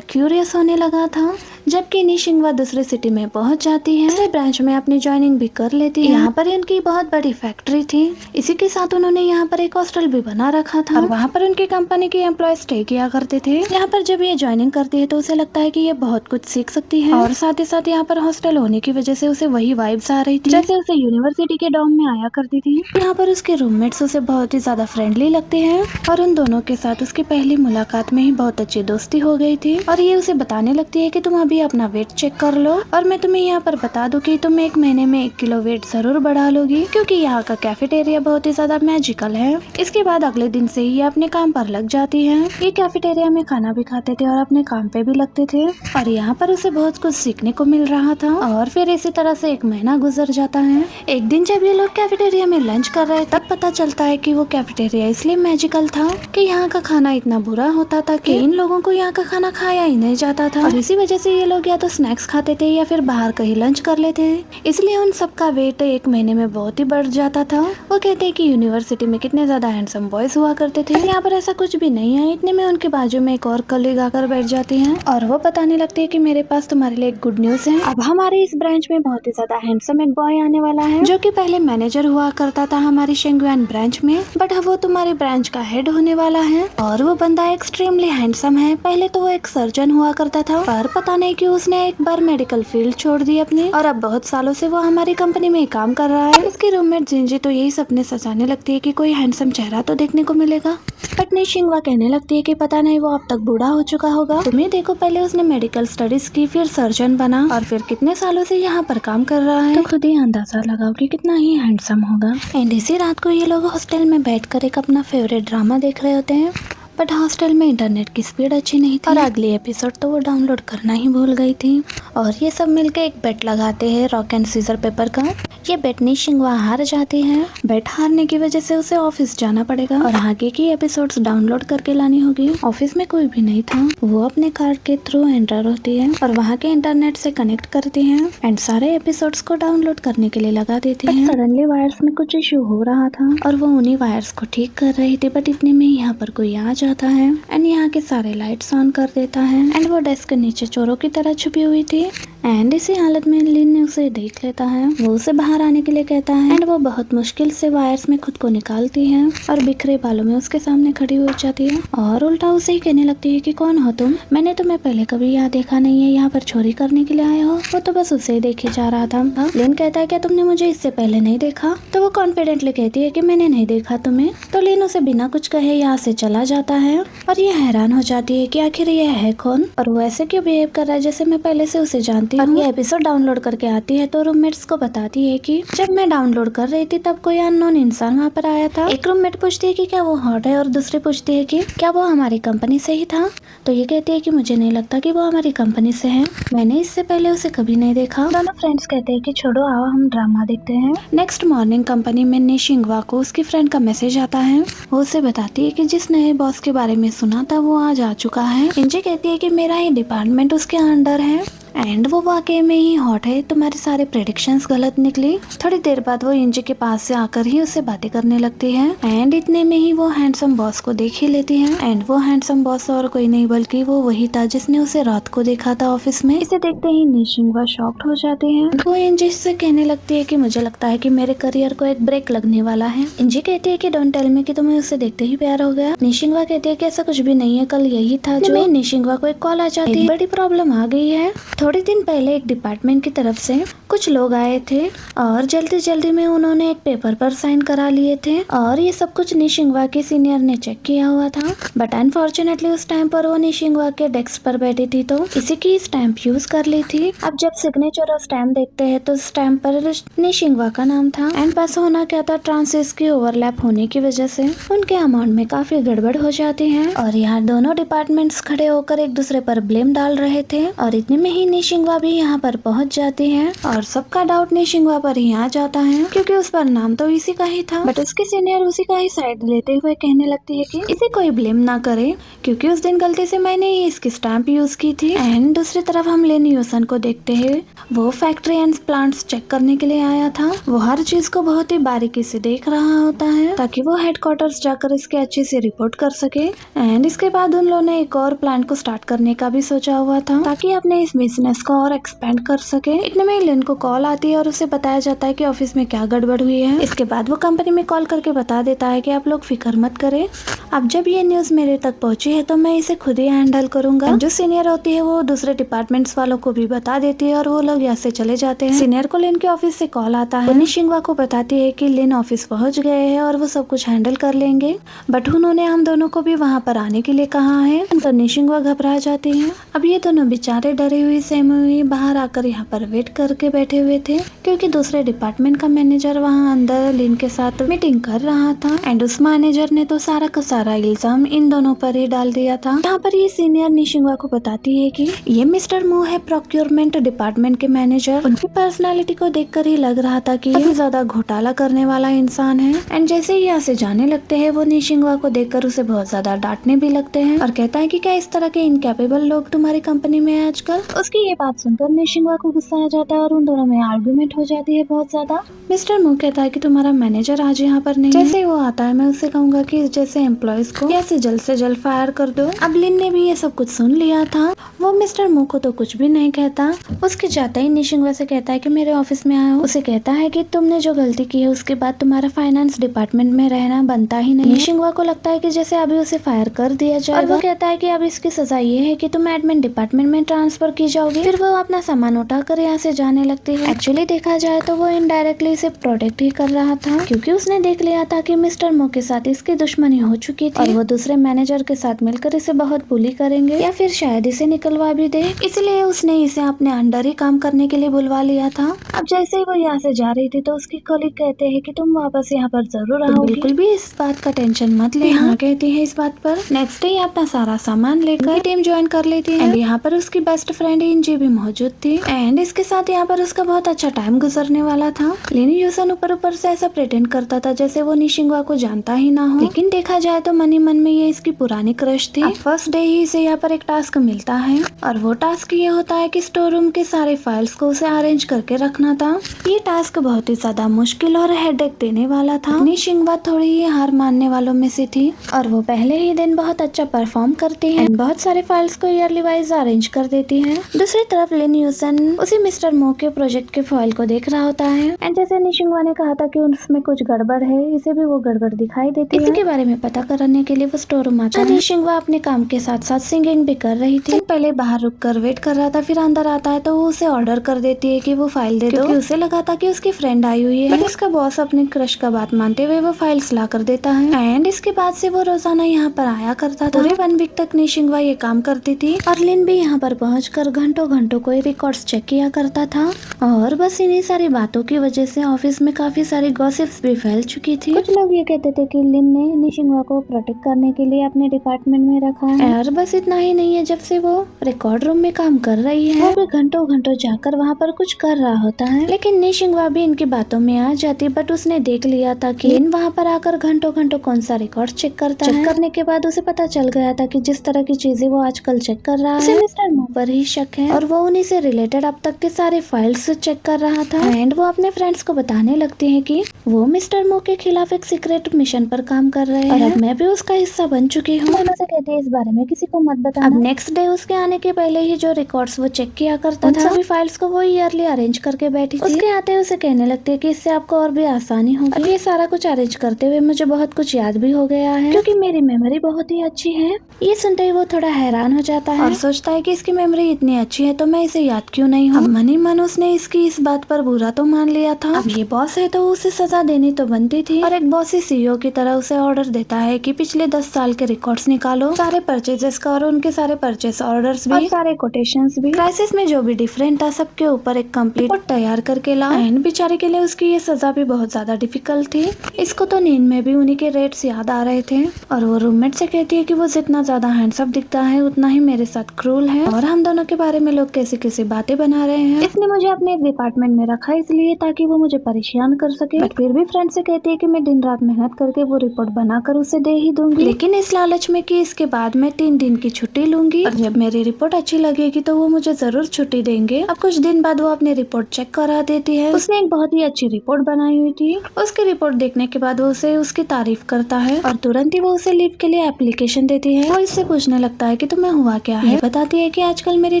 क्यूरियस होने लगा था, जबकि निशिंगवा दूसरे सिटी में पहुंच जाती है, दूसरे ब्रांच में अपनी ज्वाइनिंग भी कर लेती है। यहाँ पर इनकी बहुत बड़ी फैक्ट्री थी, इसी के साथ उन्होंने यहाँ पर एक हॉस्टल भी बना रखा था, और वहाँ पर उनकी कंपनी के एम्प्लॉय स्टे किया करते थे। यहाँ पर जब ये ज्वाइनिंग करती है तो उसे लगता है कि ये बहुत कुछ सीख सकती है, और साथ ही साथ यहाँ पर हॉस्टल होने की वजह से उसे वही वाइब्स आ रही थी जैसे उसे यूनिवर्सिटी के डॉर्म में आया करती थी। यहाँ पर उसके रूममेट्स उसे बहुत ही ज्यादा फ्रेंडली लगते हैं, और उन दोनों के साथ उसकी पहली मुलाकात में ही बहुत अच्छी दोस्ती हो गई थी। और ये उसे बताने लगती है कि तुम अभी अपना वेट चेक कर लो, और मैं तुम्हें यहाँ पर बता दूं कि तुम 1 महीने में 1 किलो वेट जरूर बढ़ा लोगी, क्योंकि यहाँ का कैफेटेरिया बहुत ही ज्यादा मैजिकल है। इसके बाद अगले दिन से ही ये अपने काम पर लग जाती है। ये कैफेटेरिया में खाना भी खाते थे और अपने काम पे भी लगते थे, और यहाँ पर उसे बहुत कुछ सीखने को मिल रहा था। और फिर इसी तरह से 1 महीना गुजर जाता है। एक दिन जब ये लोग कैफेटेरिया में लंच कर रहे तब पता चलता है कि वो कैफेटेरिया इसलिए मैजिकल था कि यहाँ का खाना इतना बुरा होता था कि इन लोगों को यहाँ का खाना खाया ही नहीं जाता था, और इसी वजह से ये लोग या तो स्नैक्स खाते थे या फिर बाहर कहीं लंच कर लेते थे। इसलिए उन सबका वेट 1 महीने में बहुत ही बढ़ जाता था। वो कहते हैं कि यूनिवर्सिटी में कितने ज्यादा हैंडसम बॉयज हुआ करते थे, यहाँ पर ऐसा कुछ भी नहीं है। इतने में उनके बाजू में एक और कलीग आकर बैठ जाती है, और वो बताने लगती है कि मेरे पास तुम्हारे लिए एक गुड न्यूज है। अब हमारे इस ब्रांच में बहुत ही ज्यादा हैंडसम एक बॉय आने वाला है, जो कि पहले मैनेजर हुआ करता था हमारी शेंगयुआन ब्रांच में, बट अब वो तुम्हारी ब्रांच का हेड होने वाला है। और वो बंदा एक्सट्रीमली हैंडसम है। पहले तो वो एक सर्जन हुआ करता था, पर पता नहीं क्यों उसने एक बार मेडिकल फील्ड छोड़ दी अपनी, और अब बहुत सालों से वो हमारी कंपनी में काम कर रहा है। उसकी रूममेट जिंजी तो यही सपने सजाने लगती है कि कोई हैंडसम चेहरा तो देखने को मिलेगा, बट निशिंगवा कहने लगती है कि पता नहीं वो अब तक बूढ़ा हो चुका होगा। तुम्हें देखो, पहले उसने मेडिकल स्टडीज की, फिर सर्जन बना, और फिर कितने सालों से यहाँ पर काम कर रहा है, तो खुद ही अंदाजा लगाओ कि कितना ही हैंडसम होगा। एंड इसी रात को ये लोग हॉस्टल में बैठकर एक अपना फेवरेट ड्रामा देख रहे होते हैं, बट हॉस्टल में इंटरनेट की स्पीड अच्छी नहीं थी, और अगली एपिसोड तो वो डाउनलोड करना ही भूल गई थी। और ये सब मिलके एक बेट लगाते हैं रॉक एंड सीजर पेपर का। ये बेट निशिंगवा हार जाती है। बेट हारने की वजह से उसे ऑफिस जाना पड़ेगा और आगे की एपिसोड्स डाउनलोड करके लानी होगी। ऑफिस में कोई भी नहीं था। वो अपने कार्ड के थ्रू एंटर होती है और वहाँ के इंटरनेट से कनेक्ट करती है एंड सारे एपिसोड्स को डाउनलोड करने के लिए लगा देती है। सडनली वायर्स में कुछ इशू हो रहा था और वो उन्हीं वायर्स को ठीक कर रही थी, बट इतने में यहाँ पर कोई आ जाता है एंड यहाँ के सारे लाइट्स ऑन कर देता है एंड वो डेस्क के नीचे चोरों की तरह छुपी हुई थी एंड इसी हालत में लिन ने उसे देख लेता है। वो उसे बाहर आने के लिए कहता है एंड वो बहुत मुश्किल से वायर्स में खुद को निकालती है और बिखरे बालों में उसके सामने खड़ी हो जाती है और उल्टा उसे ही कहने लगती है कि कौन हो तुम, मैंने तुम्हें पहले कभी यहाँ देखा नहीं है, यहाँ पर चोरी करने के लिए आए हो। वो तो बस उसे ही देखे जा रहा था। लिन कहता है क्या तुमने मुझे इससे पहले नहीं देखा? तो वो कॉन्फिडेंटली कहती है कि मैंने नहीं देखा तुम्हें। तो लिन उसे बिना कुछ कहे यहाँ से चला जाता है और ये हैरान हो जाती है कि आखिर ये है कौन और वो ऐसे क्यों बिहेव कर रहा है जैसे मैं पहले से उसे जानती हूँ। ये एपिसोड डाउनलोड करके आती है तो रूममेट्स को बताती है कि जब मैं डाउनलोड कर रही थी तब कोई अननोन इंसान वहाँ पर आया था। एक रूममेट पूछती है कि क्या वो हॉट है और दूसरी पूछती है कि क्या वो हमारी कंपनी से ही था। तो ये कहती है कि मुझे नहीं लगता कि वो हमारी कंपनी से है, मैंने इससे पहले उसे कभी नहीं देखा। दोनों फ्रेंड्स कहते हैं कि छोड़ो आओ हम ड्रामा देखते हैं। नेक्स्ट मॉर्निंग कंपनी में निशिंगवा को उसकी फ्रेंड का मैसेज आता है। वो उसे बताती है कि जिस नए बॉस के बारे में सुना था वो आज आ चुका है। इंजी कहती है कि मेरा ही डिपार्टमेंट उसके अंडर है एंड वो वाकई में ही हॉट है, तुम्हारे सारे प्रेडिक्शंस गलत निकली। थोड़ी देर बाद वो इंजी के पास से आकर ही उससे बातें करने लगती है एंड इतने में ही वो हैंडसम बॉस को देख ही लेती है एंड वो हैंडसम बॉस और कोई नहीं बल्कि वो वही था जिसने उसे रात को देखा था ऑफिस में। इसे देखते ही निशिंगवा शॉक्ड हो जाती है। वो इंजी से कहने लगती है कि मुझे लगता है कि मेरे करियर को एक ब्रेक लगने वाला है। इंजी कहती है कि डोंट टेल मी कि तुम्हें उससे देखते ही प्यार हो गया। निशिंगवा कहती है कि ऐसा कुछ भी नहीं है, कल यही था जो निशिंगवा को एक कॉल आ जाती है, बड़ी प्रॉब्लम आ गई है। थोड़े दिन पहले एक डिपार्टमेंट की तरफ से कुछ लोग आए थे और जल्दी जल्दी में उन्होंने एक पेपर पर साइन करा लिए थे और ये सब कुछ निशिंगवा के सीनियर ने चेक किया हुआ था। बट अनफॉर्चुनेटली उस टाइम पर वो निशिंगवा के डेस्क पर बैठी थी तो इसी की स्टैम्प यूज कर ली थी। अब जब सिग्नेचर और स्टैम्प देखते हैं तो स्टैम्प पर निशिंगवा का नाम था एंड बस होना क्या था, ट्रांसेस की ओवरलैप होने की वजह से उनके अमाउंट में काफी गड़बड़ हो जाती है और यहाँ दोनों डिपार्टमेंट्स खड़े होकर एक दूसरे पर ब्लेम डाल रहे थे और इतने में ही निशिंगवा भी यहाँ पर पहुँच जाती है और सबका डाउट निशिंगवा पर ही आ जाता है क्योंकि उस पर नाम तो इसी का ही था। बट उसके सीनियर उसी का ही साइड लेते हुए कहने लगती है कि इसे कोई ब्लेम ना करे क्योंकि उस दिन गलती से मैंने ही इसकी स्टैम्प यूज की थी। एंड दूसरी तरफ हम लिन यूसन को देखते हैं, वो फैक्ट्री एंड प्लांट्स चेक करने के लिए आया था। वो हर चीज को बहुत ही बारीकी से देख रहा होता है ताकि वो हेडक्वार्टर्स जाकर इसके अच्छे से रिपोर्ट कर सके। एंड इसके बाद उन लोगों ने एक और प्लांट को स्टार्ट करने का भी सोचा हुआ था ताकि अपने इस बिजनेस को और एक्सपेंड कर सके। इतने में लिन को कॉल आती है और उसे बताया जाता है कि ऑफिस में क्या गड़बड़ हुई है। इसके बाद वो कंपनी में कॉल करके बता देता है कि आप लोग फिक्र मत करें, अब जब ये न्यूज मेरे तक पहुंची है तो मैं इसे खुद ही हैंडल करूंगा। जो सीनियर होती है वो दूसरे डिपार्टमेंट्स वालों को भी बता देती है और वो लोग यहाँ से चले जाते हैं। सीनियर को लिन के ऑफिस से कॉल आता है। निशिंगवा को बताती है कि लिन ऑफिस पहुंच गए हैं और वो सब कुछ हैंडल कर लेंगे बट उन्होंने हम दोनों को भी वहाँ पर आने के लिए कहा है। तो निशिंगवा घबरा जाती है। अब ये दोनों बेचारे डरे हुए सहमे हुए बाहर आकर यहाँ पर वेट करके बैठे हुए थे क्योंकि दूसरे डिपार्टमेंट का मैनेजर वहाँ अंदर लिन के साथ मीटिंग कर रहा था एंड उस मैनेजर ने तो सारा का सारा इल्जाम इन दोनों पर ही डाल दिया था। यहाँ पर ये सीनियर निशिंगवा को बताती है कि ये मिस्टर मू है, प्रोक्योरमेंट डिपार्टमेंट के मैनेजर। उनकी पर्सनालिटी को देखकर ही लग रहा था कि ये ज्यादा घोटाला करने वाला इंसान है। एंड जैसे ही यहाँ से जाने लगते हैं वो निशिंगवा को देखकर उसे बहुत ज्यादा डांटने भी लगते हैं और कहता है कि क्या इस तरह के इनकैपेबल लोग तुम्हारी कंपनी में है आजकल। उसकी ये बात सुनकर निशिंगवा को गुस्सा आ जाता है और उन दोनों में आर्गुमेंट हो जाती है बहुत ज्यादा। मिस्टर मू कहता है कि तुम्हारा मैनेजर आज यहाँ पर नहीं है। जैसे वो आता है मैं उसे कहूंगा कि जैसे एम्प्लॉयज को कैसे जल्द से जल्द फायर कर दो। अब लिन ने भी ये सब कुछ सुन लिया था। वो मिस्टर मू को तो कुछ भी नहीं कहता। उसके जाते ही निशिंगवा से कहता है कि मेरे ऑफिस में आया। उसे कहता है कि तुमने जो गलती की है उसके बाद तुम्हारा फाइनेंस डिपार्टमेंट में रहना बनता ही नहीं। निशिंगवा को लगता है कि जैसे अभी उसे फायर कर दिया जाएगा और वो कहता है कि अब इसकी सजा ये है कि तुम एडमिन डिपार्टमेंट में ट्रांसफर की जाओगी। फिर वो अपना सामान उठाकर यहाँ से जाने लगती है। एक्चुअली देखा जाए तो वो इनडायरेक्टली इसे प्रोटेक्ट ही कर रहा था क्योंकि उसने देख लिया था कि मिस्टर मो के साथ इसकी दुश्मनी हो चुकी थी और वो दूसरे मैनेजर के साथ मिलकर इसे बहुत बुली करेंगे या फिर शायद इसे निकलवा भी दे, इसलिए उसने इसे अपने अंडर ही काम करने के लिए बुलवा लिया था। अब जैसे ही वो यहाँ से जा रही थी तो उसकी कलीग कहते हैं कि तुम वापस यहाँ पर जरूर आओगे, बिल्कुल भी इस बात का टेंशन मत ले। हाँ कहती है इस बात पर। नेक्स्ट डे अपना सारा सामान लेकर टीम ज्वाइन कर लेती है एंड यहाँ पर उसकी बेस्ट फ्रेंड इंजी भी मौजूद थी एंड इसके साथ यहाँ पर उसका बहुत अच्छा टाइम गुजरने वाला था। लिन यूसन ऊपर से ऐसा प्रिटेंड करता था जैसे वो निशिंगवा को जानता ही ना हो, लेकिन देखा जाए तो मन ही मन में ये इसकी पुरानी क्रश थी। अब फर्स्ट डे ही इसे यहाँ पर एक टास्क मिलता है और वो टास्क ये होता है कि स्टोर रूम के सारे फाइल्स को उसे अरेंज करके रखना था। ये टास्क बहुत ही ज्यादा मुश्किल और हेडेक देने वाला था। निशिंगवा थोड़ी ही हार मानने वालों में से थी और वो पहले ही दिन बहुत अच्छा परफॉर्म करती है, बहुत सारे फाइल्स को ईयरली वाइज अरेंज कर देती है। दूसरी तरफ लिन यूसन उसी मिस्टर मो के प्रोजेक्ट के फाइल को देख रहा होता है एंड जैसे निशिंगवा ने कहा था कि उसमें कुछ गड़बड़ है, इसे भी वो गड़बड़ दिखाई देती है। इसी के बारे में पता करने के लिए वो स्टोर रूम आता है। निशिंगवा अपने काम के साथ साथ सिंगिंग भी कर रही थी। पहले बाहर रुक कर वेट कर रहा था, फिर अंदर आता है तो वो उसे ऑर्डर कर देती है कि वो फाइल दे दो, क्योंकि उसे लगा था कि उसकी फ्रेंड आई हुई है। बट उसका बॉस अपने क्रश का बात मानते हुए वो फाइल्स ला कर देता है एंड इसके बाद से वो रोजाना यहाँ पर आया करता था। पूरे 1 वीक तक निशिंगवा ये काम करती थी और लिन भी यहाँ पर पहुँचकर घंटों घंटों कोई रिकॉर्ड्स चेक किया करता था। और बस इन्हीं सारी बातों की वजह से ऑफिस में काफी सारी गॉसिप्स भी फैल चुकी थी। कुछ लोग ये कहते थे कि लिन ने निशिंगवा को प्रोटेक्ट करने के लिए अपने डिपार्टमेंट में रखा है। और बस इतना ही नहीं है, जब से वो रिकॉर्ड रूम में काम कर रही है वो भी घंटों घंटों जाकर वहाँ पर कुछ कर रहा होता है। लेकिन निशिंगवा भी इनकी बातों में आ जाती, बट उसने देख लिया था कि लिन वहाँ पर आकर घंटों घंटों कौन सा रिकॉर्ड चेक करता है। चेक करने के बाद उसे पता चल गया था कि जिस तरह की चीजें वो आजकल चेक कर रहा है मिस्टर मो पर ही शक है और वो उन्हीं से रिलेटेड अब तक के सारे फाइल्स चेक कर रहा था। एंड वो अपने फ्रेंड्स को बताने लगती है कि वो मिस्टर मो के खिलाफ एक सीक्रेट मिशन पर काम कर रहे हैं और अब मैं भी उसका हिस्सा बन चुकी हूँ। दोनों से कहती है इस बारे में किसी को मत बताना। अब नेक्स्ट डे उसके आने के पहले ही जो रिकॉर्ड्स वो चेक किया करता था सभी फाइल्स को वो ईयरली अरेंज करके बैठी थी। उसके आते उसे कहने लगती है कि इससे आपको और भी आसानी होगी। अब ये सारा कुछ अरेंज करते हुए मुझे बहुत कुछ याद भी हो गया है क्योंकि मेरी मेमोरी बहुत ही अच्छी है। ये सुनते ही वो थोड़ा हैरान हो जाता है और सोचता है कि इसकी मेमोरी इतनी अच्छी है तो मैं इसे याद क्यों नहीं हूँ। मन ही मन उसने इसकी इस बात पर बुरा तो मान लिया था। अब ये बॉस है तो उसे सजा देनी तो बनती थी और एक बॉस ही सीईओ की तरह उसे ऑर्डर देता है कि पिछले 10 साल के रिकॉर्ड्स निकालो, सारे परचेजेस का और उनके सारे परचेस ऑर्डर्स भी और सारे कोटेशंस भी, क्राइसिस में जो भी डिफरेंट था सबके ऊपर एक कंप्लीट रिपोर्ट तैयार करके ला। एंड बेचारे के लिए उसकी ये सजा भी बहुत ज्यादा डिफिकल्ट थी। इसको तो नींद में भी उन्हीं के रेट्स याद आ रहे थे और वो रूममेट से कहती है कि वो जितना ज्यादा हैंडसम दिखता है उतना ही मेरे साथ क्रूल है और हम दोनों के बारे में लोग कैसी कैसी बातें बना रहे हैं। इसने मुझे अपने डिपार्टमेंट में रखा इसलिए ताकि वो मुझे परेशान कर सके, बट फिर भी फ्रेंड से कहती है कि मैं दिन रात मेहनत करके वो रिपोर्ट बनाकर उसे दे ही दूंगी, लेकिन इस लालच में कि इसके बाद मैं 3 दिन की छुट्टी लूंगी और जब मेरी रिपोर्ट अच्छी लगेगी तो वो मुझे जरूर छुट्टी देंगे। अब कुछ दिन बाद वो अपनी रिपोर्ट चेक करा देती है। उसने एक बहुत ही अच्छी रिपोर्ट बनाई हुई थी। उसकी रिपोर्ट देखने के बाद वो उसे उसकी तारीफ करता है और तुरंत ही वो उसे लीव के लिए एप्लीकेशन देती है। वो इससे पूछने लगता है कि तुम्हें हुआ क्या है। बताती है कि आजकल मेरी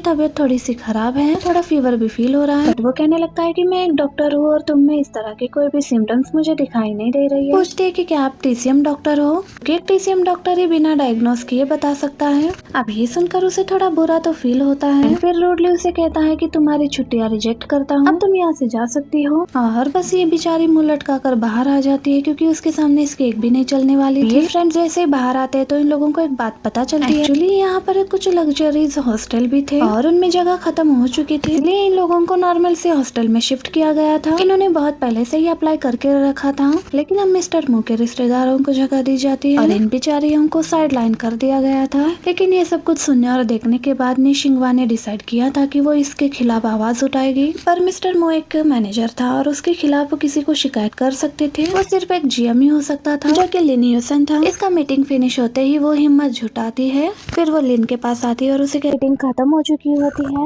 तबीयत थोड़ी सी खराब है, थोड़ा फीवर भी फील हो रहा है, बट वो कहने लगता है कि मैं एक डॉक्टर हूँ और तुम में इस तरह के कोई भी सिम्टम्स मुझे दिखाई नहीं दे रही है। पूछती है कि क्या आप TCM डॉक्टर हो, कि एक TCM डॉक्टर ही बिना डायग्नोस किए बता सकता है। अब ये सुनकर उसे थोड़ा बुरा तो फील होता है, फिर रूडली उसे कहता है कि तुम्हारी छुट्टियाँ रिजेक्ट करता हूँ, अब तुम यहाँ से जा सकती हो। और बस ये बेचारी मुंह लटका कर बाहर आ जाती है क्योंकि उसके सामने इसकी एक भी नहीं चलने वाली थी। फ्रेंड्स जैसे बाहर आते हैं तो इन लोगों को एक बात पता चलती है, एक्चुअली यहाँ पर कुछ लग्जरीज हॉस्टल भी थे और उनमें जगह खत्म हो चुकी थी, इसलिए इन लोगों को नॉर्मल से हॉस्टल में शिफ्ट किया गया था। इन्होंने बहुत पहले से ही अप्लाई करके रखा था, लेकिन अब मिस्टर मो के रिश्तेदारों को जगह दी जाती है और इन बेचारियों को साइड लाइन कर दिया गया था। लेकिन ये सब कुछ सुनने और देखने के बाद निशिंगवा ने डिसाइड किया था कि वो इसके खिलाफ आवाज उठाएगी। पर मिस्टर मो एक मैनेजर था और उसके खिलाफ वो किसी को शिकायत कर सकते थे। वो सिर्फ एक GM ही हो सकता था जो कि लिन यूसन था। इसका मीटिंग फिनिश होते ही वो हिम्मत जुटाती है, फिर वो लिन के पास आती है और उसे मीटिंग खत्म हो चुकी होती है।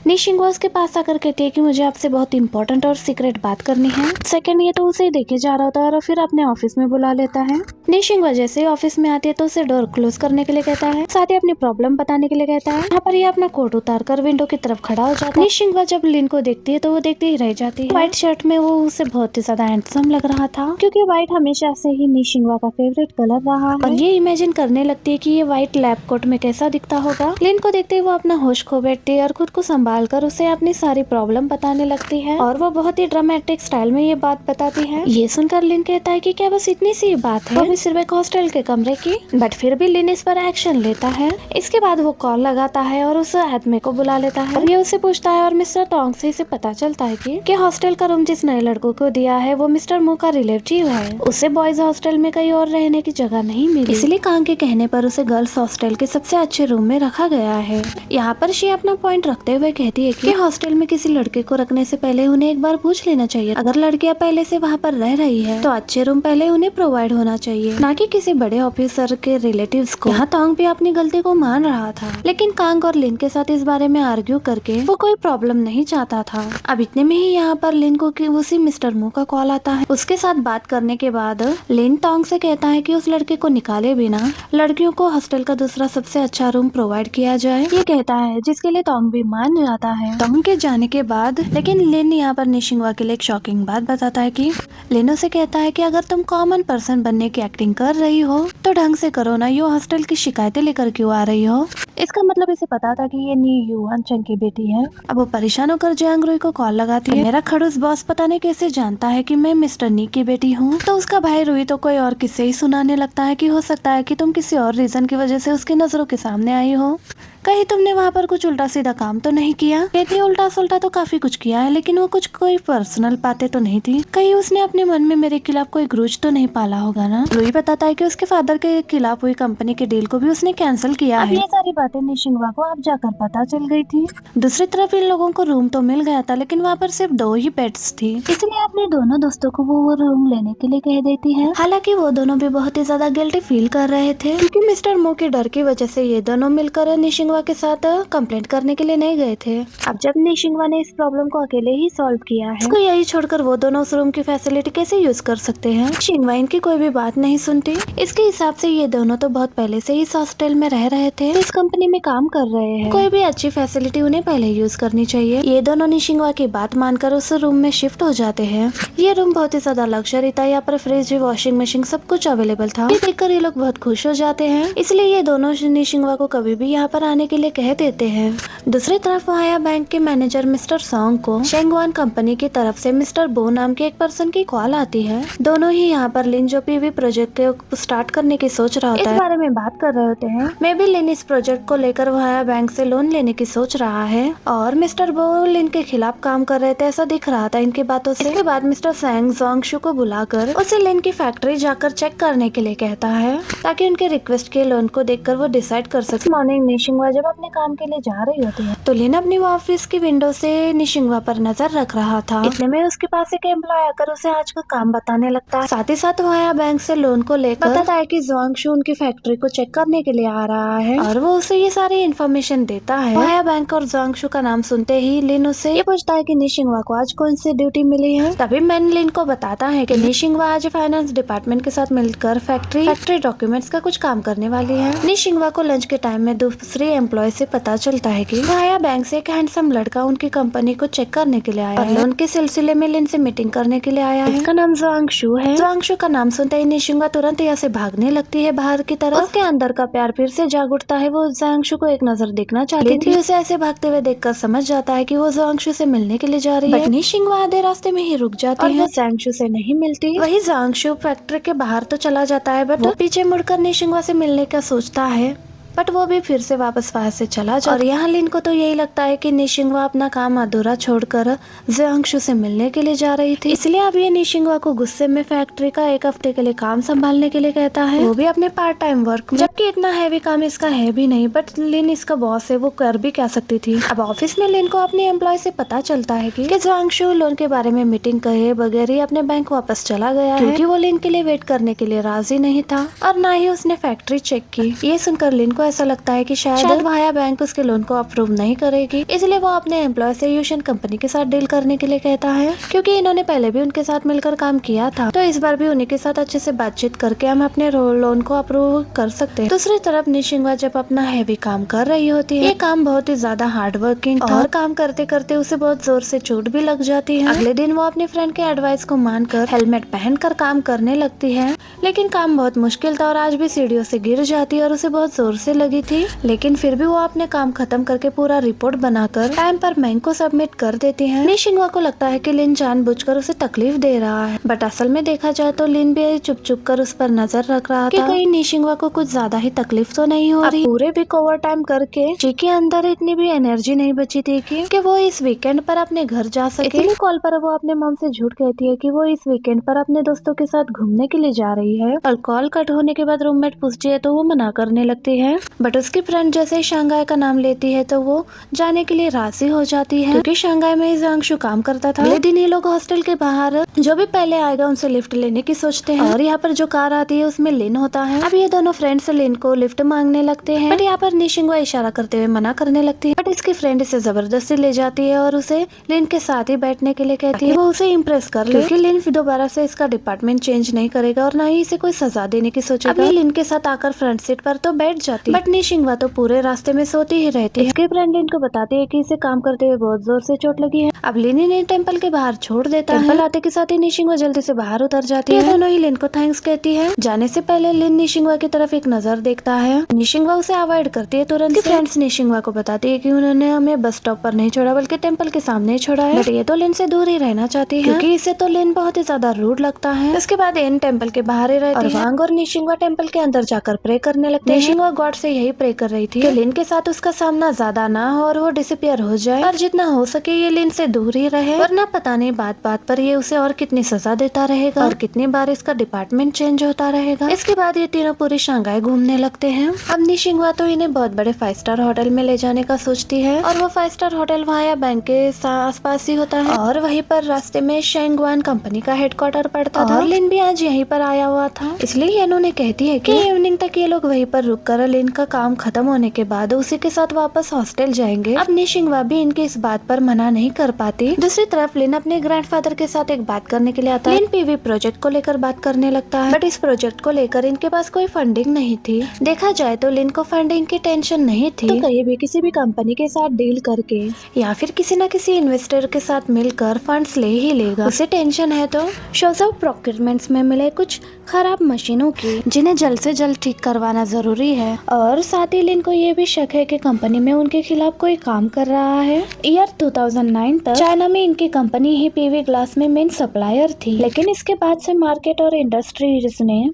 निशिंगवा उसके पास आकर कहती है कि मुझे आपसे बहुत इंपॉर्टेंट और सीक्रेट बात करनी है। सेकंड ये तो उसे देखे जा रहा होता है और फिर अपने ऑफिस में बुला लेता है। निशिंगवा जैसे ही ऑफिस में आती है तो उसे डोर क्लोज करने के लिए कहता है, साथ ही अपनी प्रॉब्लम बताने के लिए कहता है। यहाँ पर ये अपना कोट उतार कर विंडो की तरफ खड़ा हो जाता है। निशिंगवा जब लिन को देखती है तो वो देखती ही रह जाती है। व्हाइट शर्ट में वो उसे बहुत ही ज्यादा हैंडसम लग रहा था क्योंकि व्हाइट हमेशा से ही निशिंगवा का फेवरेट कलर रहा है और ये इमेजिन करने लगती है कि ये व्हाइट लैब कोट में कैसा दिखता होगा। लिन को देखते ही वो अपना होश खो बैठती है और खुद को संभाल कर उसे अपनी सारी प्रॉब्लम बताने लगती है और वो बहुत ही ड्रामेटिक स्टाइल में ये बात बताती है। ये सुनकर लिन कहता है कि क्या बस इतनी सी बात है, वो भी सिर्फ एक हॉस्टल के कमरे की, बट फिर भी लिन इस पर एक्शन लेता है। इसके बाद वो कॉल लगाता है और उस आदमी को बुला लेता है और ये उसे पूछता है और मिस्टर टोंग से इसे पता चलता है कि हॉस्टल का रूम जिस नए लड़कों को दिया है वो मिस्टर मो का रिलेटिव है। उसे बॉयज हॉस्टल में कहीं और रहने की जगह नहीं मिली, इसलिए कांग के कहने पर उसे गर्ल्स हॉस्टल के सबसे अच्छे रूम में रखा गया है। यहाँ पर शी अपना पॉइंट रखते हुए कहती है कि हॉस्टल में किसी लड़के को रखने से पहले उन्हें एक बार पूछ लेना चाहिए। अगर लड़कियां पहले से वहाँ पर रह रही है तो अच्छे रूम पहले उन्हें प्रोवाइड होना चाहिए, ना कि किसी बड़े ऑफिसर के रिलेटिव्स को। यहाँ टोंग भी अपनी गलती को मान रहा था, लेकिन कांग और लिन के साथ इस बारे में आर्ग्यू करके वो कोई प्रॉब्लम नहीं चाहता था। अब इतने में ही यहाँ पर लिन को उसी मिस्टर मो का कॉल आता है। उसके साथ बात करने के बाद लिन टोंग से कहता है कि उस लड़के को निकाले बिना लड़कियों को हॉस्टल का दूसरा सबसे अच्छा रूम प्रोवाइड किया जाए। ये कहता होता है, जिसके लिए तोंग भी मान जाता है। तोंग के जाने के बाद लेकिन लिन यहाँ पर निशिंगवा के लिए एक शॉकिंग बात बताता है कि लिन उसे कहता है कि अगर तुम कॉमन पर्सन बनने की एक्टिंग कर रही हो तो ढंग से करो ना, यो हॉस्टल की शिकायतें लेकर क्यों आ रही हो। इसका मतलब इसे पता था कि ये नी युआन चंग की बेटी है। अब वो परेशान होकर जियांग रुई को कॉल लगाती है। मेरा खड़ूस बॉस पता नहीं कैसे जानता है कि मैं मिस्टर नी की बेटी हूँ। तो उसका भाई रुई तो कोई और किस्से ही सुनाने लगता है कि हो सकता है कि तुम किसी और रीजन की वजह से उसकी नजरों के सामने आई हो। कहीं तुमने वहाँ पर कुछ उल्टा सीधा काम तो नहीं किया। कहती उल्टा सुल्टा तो काफी कुछ किया है, लेकिन वो कुछ कोई पर्सनल बातें तो नहीं थी। कहीं उसने अपने मन में मेरे खिलाफ कोई ग्रूज तो नहीं पाला होगा ना। रुई बताता है कि उसके फादर के खिलाफ हुई कंपनी के डील को भी उसने कैंसिल किया है। ये सारी बातें निशिंगवा को अब जाकर पता चल गई थी। दूसरी तरफ इन लोगों को रूम तो मिल गया था, लेकिन वहाँ पर सिर्फ 2 ही बेड्स थी, इसलिए अपने दोनों दोस्तों को वो रूम लेने के लिए कह देती है। हालांकि वो दोनों भी बहुत ही ज्यादा गिल्टी फील कर रहे थे, क्योंकि मिस्टर मो के डर की वजह से ये दोनों मिलकर निशिंगवा के साथ कंप्लेंट करने के लिए नहीं गए थे। अब जब निशिंगवा ने इस प्रॉब्लम को अकेले ही सॉल्व किया है, इसको यही छोड़कर वो दोनों उस रूम की फैसिलिटी कैसे यूज कर सकते हैं। निशिंगवा इनकी कोई भी बात नहीं सुनती। इसके हिसाब से ये दोनों तो बहुत पहले से ही इस हॉस्टल में रह रहे थे, इस कंपनी में काम कर रहे हैं। कोई भी अच्छी फैसिलिटी उन्हें पहले यूज करनी चाहिए। ये दोनों निशिंगवा की बात मानकर उस रूम में शिफ्ट हो जाते हैं। ये रूम बहुत ही ज्यादा लग्जरी था। यहाँ पर फ्रिज, वॉशिंग मशीन सब कुछ अवेलेबल था। ये देखकर ये लोग बहुत खुश हो जाते हैं, इसलिए ये दोनों निशिंगवा को कभी भी यहाँ पर आने के लिए कह देते हैं। दूसरी तरफ वाया बैंक के मैनेजर मिस्टर सॉन्ग को शेंगवान कंपनी की तरफ से मिस्टर बो नाम के एक पर्सन की कॉल आती है। दोनों ही यहाँ पर लिन जो पीवी प्रोजेक्ट को स्टार्ट करने की सोच रहा होता है, इस बारे में बात कर रहे होते हैं। मे भी लिन इस प्रोजेक्ट को लेकर वाया बैंक से लोन लेने की सोच रहा है, और मिस्टर बो लिन के खिलाफ काम कर रहे थे, ऐसा दिख रहा था इनकी बातों से। इसके बाद मिस्टर सैंग जोंगशु को बुलाकर उसे लिन की फैक्ट्री जाकर चेक करने के लिए कहता है, ताकि उनके रिक्वेस्ट के लोन को देखकर वो डिसाइड कर सके। मॉर्निंग निशिंगवा जब अपने काम के लिए जा रही होती है तो लिन अपनी ऑफिस की विंडो से निशिंगवा पर नजर रख रहा था। इतने में उसके पास एक एम्प्लॉय आकर उसे आज का काम बताने लगता है। साथ ही साथ वाया बैंक से लोन को लेकर बताता है कि जोंगशु उनकी फैक्ट्री को चेक करने के लिए आ रहा है, और वो उसे ये सारी इन्फॉर्मेशन देता है। वाया बैंक और जोंगशु का नाम सुनते ही लिन उससे ये पूछता है कि निशिंगवा को आज कौन सी ड्यूटी मिली है। तभी मैन लिन को बताता है कि निशिंगवा आज फाइनेंस डिपार्टमेंट के साथ मिलकर फैक्ट्री डॉक्यूमेंट्स का कुछ काम करने वाली है। निशिंगवा को लंच के टाइम में दूसरी एम्प्लॉय से पता चलता है कि वाया बैंक से एक हैंडसम लड़का उनकी कंपनी को चेक करने के लिए आया है, लोन के सिलसिले में लिन से मीटिंग करने के लिए आया है। इसका नाम जोंगशु है। जोंगशु का नाम सुनते ही निशिंगवा तुरंत यहाँ से भागने लगती है बाहर की तरफ। उसके अंदर का प्यार फिर से जाग उठता है। वो जोंगशु को एक नजर देखना चाहती थी। उसे ऐसे भागते हुए देखकर समझ जाता है कि वो जोंगशु से मिलने के लिए जा रही है। निशिंगवा आधे रास्ते में ही रुक जाती है, जोंगशु से नहीं मिलती। वही जोंगशु फैक्ट्री के बाहर तो चला जाता है, बट वो पीछे मुड़कर निशिंगवा से मिलने का सोचता है, बट वो भी फिर से वापस वहाँ से चला जाता है। और यहाँ लिन को तो यही लगता है कि निशिंगवा अपना काम अधूरा छोड़कर जोंगशु से मिलने के लिए जा रही थी, इसलिए अब ये निशिंगवा को गुस्से में फैक्ट्री का 1 हफ्ते के लिए काम संभालने के लिए कहता है, वो भी अपने पार्ट टाइम वर्क में। जबकि इतना हैवी काम इसका है भी नहीं, बट लिन इसका बॉस है, वो कर भी क्या सकती थी। अब ऑफिस में लिन को अपने एम्प्लॉय से पता चलता है कि जोंगशु लोन के बारे में मीटिंग करे बगैर ही अपने बैंक वापस चला गया है, क्योंकि वो लिन के लिए वेट करने के लिए राजी नहीं था, और न ही उसने फैक्ट्री चेक की। ये सुनकर लिन को ऐसा लगता है कि शायद वाया बैंक उसके लोन को अप्रूव नहीं करेगी, इसलिए वो अपने एम्प्लॉय से यूशन कंपनी के साथ डील करने के लिए कहता है, क्योंकि इन्होंने पहले भी उनके साथ मिलकर काम किया था, तो इस बार भी उन्हीं के साथ अच्छे से बातचीत करके हम अपने लोन को अप्रूव कर सकते हैं। दूसरी तरफ निशिंगवा जब अपना हैवी काम कर रही होती है, ये काम बहुत ही ज्यादा हार्ड वर्किंग था, और काम करते करते उसे बहुत जोर से चोट भी लग जाती है। अगले दिन वो अपने फ्रेंड के एडवाइस को मानकर हेलमेट पहनकर काम करने लगती है, लेकिन काम बहुत मुश्किल था, और आज भी सीढ़ियों से गिर जाती है और उसे बहुत जोर से लगी थी। लेकिन फिर भी वो अपने काम खत्म करके पूरा रिपोर्ट बनाकर टाइम पर बैंक को सबमिट कर देती है। निशिंगवा को लगता है कि लिन जानबूझकर उसे तकलीफ दे रहा है, बट असल में देखा जाए तो लिन भी चुप चुप कर उस पर नजर रख रहा था कि कहीं निशिंगवा को कुछ ज्यादा ही तकलीफ तो नहीं हो रही। पूरे वीक ओवर टाइम करके ची के अंदर इतनी भी एनर्जी नहीं बची थी कि वो इस वीकेंड पर अपने घर जा सके। इसीलिए कॉल पर वो अपने मॉम से झूठ कहती है कि वो इस वीकेंड पर अपने दोस्तों के साथ घूमने के लिए जा रही है, और कॉल कट होने के बाद रूममेट पूछती है तो वो मना करने लगती है, बट उसकी फ्रेंड जैसे ही शंघाई का नाम लेती है तो वो जाने के लिए राजी हो जाती है, क्योंकि शंघाई में जोंगशु काम करता था। अगले दिन ये लोग हॉस्टल के बाहर जो भी पहले आएगा उनसे लिफ्ट लेने की सोचते हैं, और यहाँ पर जो कार आती है उसमें लिन होता है। अब ये दोनों फ्रेंड्स लिन को लिफ्ट मांगने लगते हैं, बट यहाँ पर निशिंगवा इशारा करते हुए मना करने लगती है, बट इसकी फ्रेंड इसे जबरदस्ती ले जाती है और उसे लिन के साथ ही बैठने के लिए कहती है, वो उसे इम्प्रेस कर ले, क्योंकि लिन दोबारा से इसका डिपार्टमेंट चेंज नहीं करेगा और न ही इसे कोई सजा देने की सोचेगा। लिन के साथ आकर फ्रंट सीट पर तो बैठ जाती थी, बट निशिंगवा तो पूरे रास्ते में सोती ही रहती है। इसके फ्रेंड लिन को बताते है कि इसे काम करते हुए बहुत जोर से चोट लगी है। अब लिन इन्हें टेम्पल के बाहर छोड़ देता है। टेम्पल आते के साथ ही निशिंगवा जल्दी से बाहर उतर जाती है। दोनों ही लिन को थैंक्स कहती है। जाने से पहले लिन निशिंगवा की तरफ एक नजर देखता है। निशिंगवा उसे अवॉइड करती है तुरंत। फ्रेंड्स निशिंगवा को बताती है कि उन्होंने हमें बस स्टॉप पर नहीं छोड़ा बल्कि टेम्पल के सामने छोड़ा है, बट ये तो लिन से दूर ही रहना चाहती है क्योंकि इसे तो लिन बहुत ही ज्यादा रूड लगता है। इसके बाद एन टेम्पल के बाहर ही रहती है। वांग और निशिंगवा टेम्पल के अंदर जाकर प्रे करने लगते हैं। निशिंगवा गॉड से यही प्रे कर रही थी कि लिन के साथ उसका सामना ज्यादा ना हो और वो डिसअपियर हो जाए और जितना हो सके ये लिन से दूर ही रहे, वरना पता नहीं बात बात पर ये उसे और कितनी सजा देता रहेगा और कितनी बार इसका डिपार्टमेंट चेंज होता रहेगा। इसके बाद ये तीनों पूरी शंघाई घूमने लगते हैं। अब निशिंगवा तो इन्हें बहुत बड़े 5 स्टार होटल में ले जाने का सोचती है और वो 5 स्टार होटल वहाँ बैंक के आसपास ही होता है और वहीं पर रास्ते में शेंगवान कंपनी का हेडक्वार्टर पड़ता था। लिन भी आज यहीं पर आया हुआ था, इसलिए उन्हें कहती है कि इवनिंग तक ये लोग वहीं पर रुक कर लिन का काम खत्म होने के बाद उसी के साथ वापस हॉस्टल जाएंगे। अब निशिंगवा भी इनकी इस बात पर मना नहीं कर पाती। दूसरी तरफ लिन अपने ग्रैंडफादर के साथ एक बात करने के लिए आता है। लिन पीवी प्रोजेक्ट को लेकर बात करने लगता है, बट इस प्रोजेक्ट को लेकर इनके पास कोई फंडिंग नहीं थी। देखा जाए तो लिन को फंडिंग की टेंशन नहीं थी, तो कहीं भी किसी भी कंपनी के साथ डील करके या फिर किसी न किसी इन्वेस्टर के साथ मिलकर फंड्स ले ही लेगा। उसे टेंशन है तो शोज ऑफ प्रोक्योरमेंट्स में मिले कुछ खराब मशीनों की जिन्हें जल्द से जल्द ठीक करवाना जरूरी है। और साथ ही लिन को ये भी शक है कि कंपनी में उनके खिलाफ कोई काम कर रहा है। ईयर 2009 तक चाइना में इनकी कंपनी ही पीवी ग्लास में मेन सप्लायर थी, लेकिन इसके बाद से मार्केट और इंडस्ट्रीज ने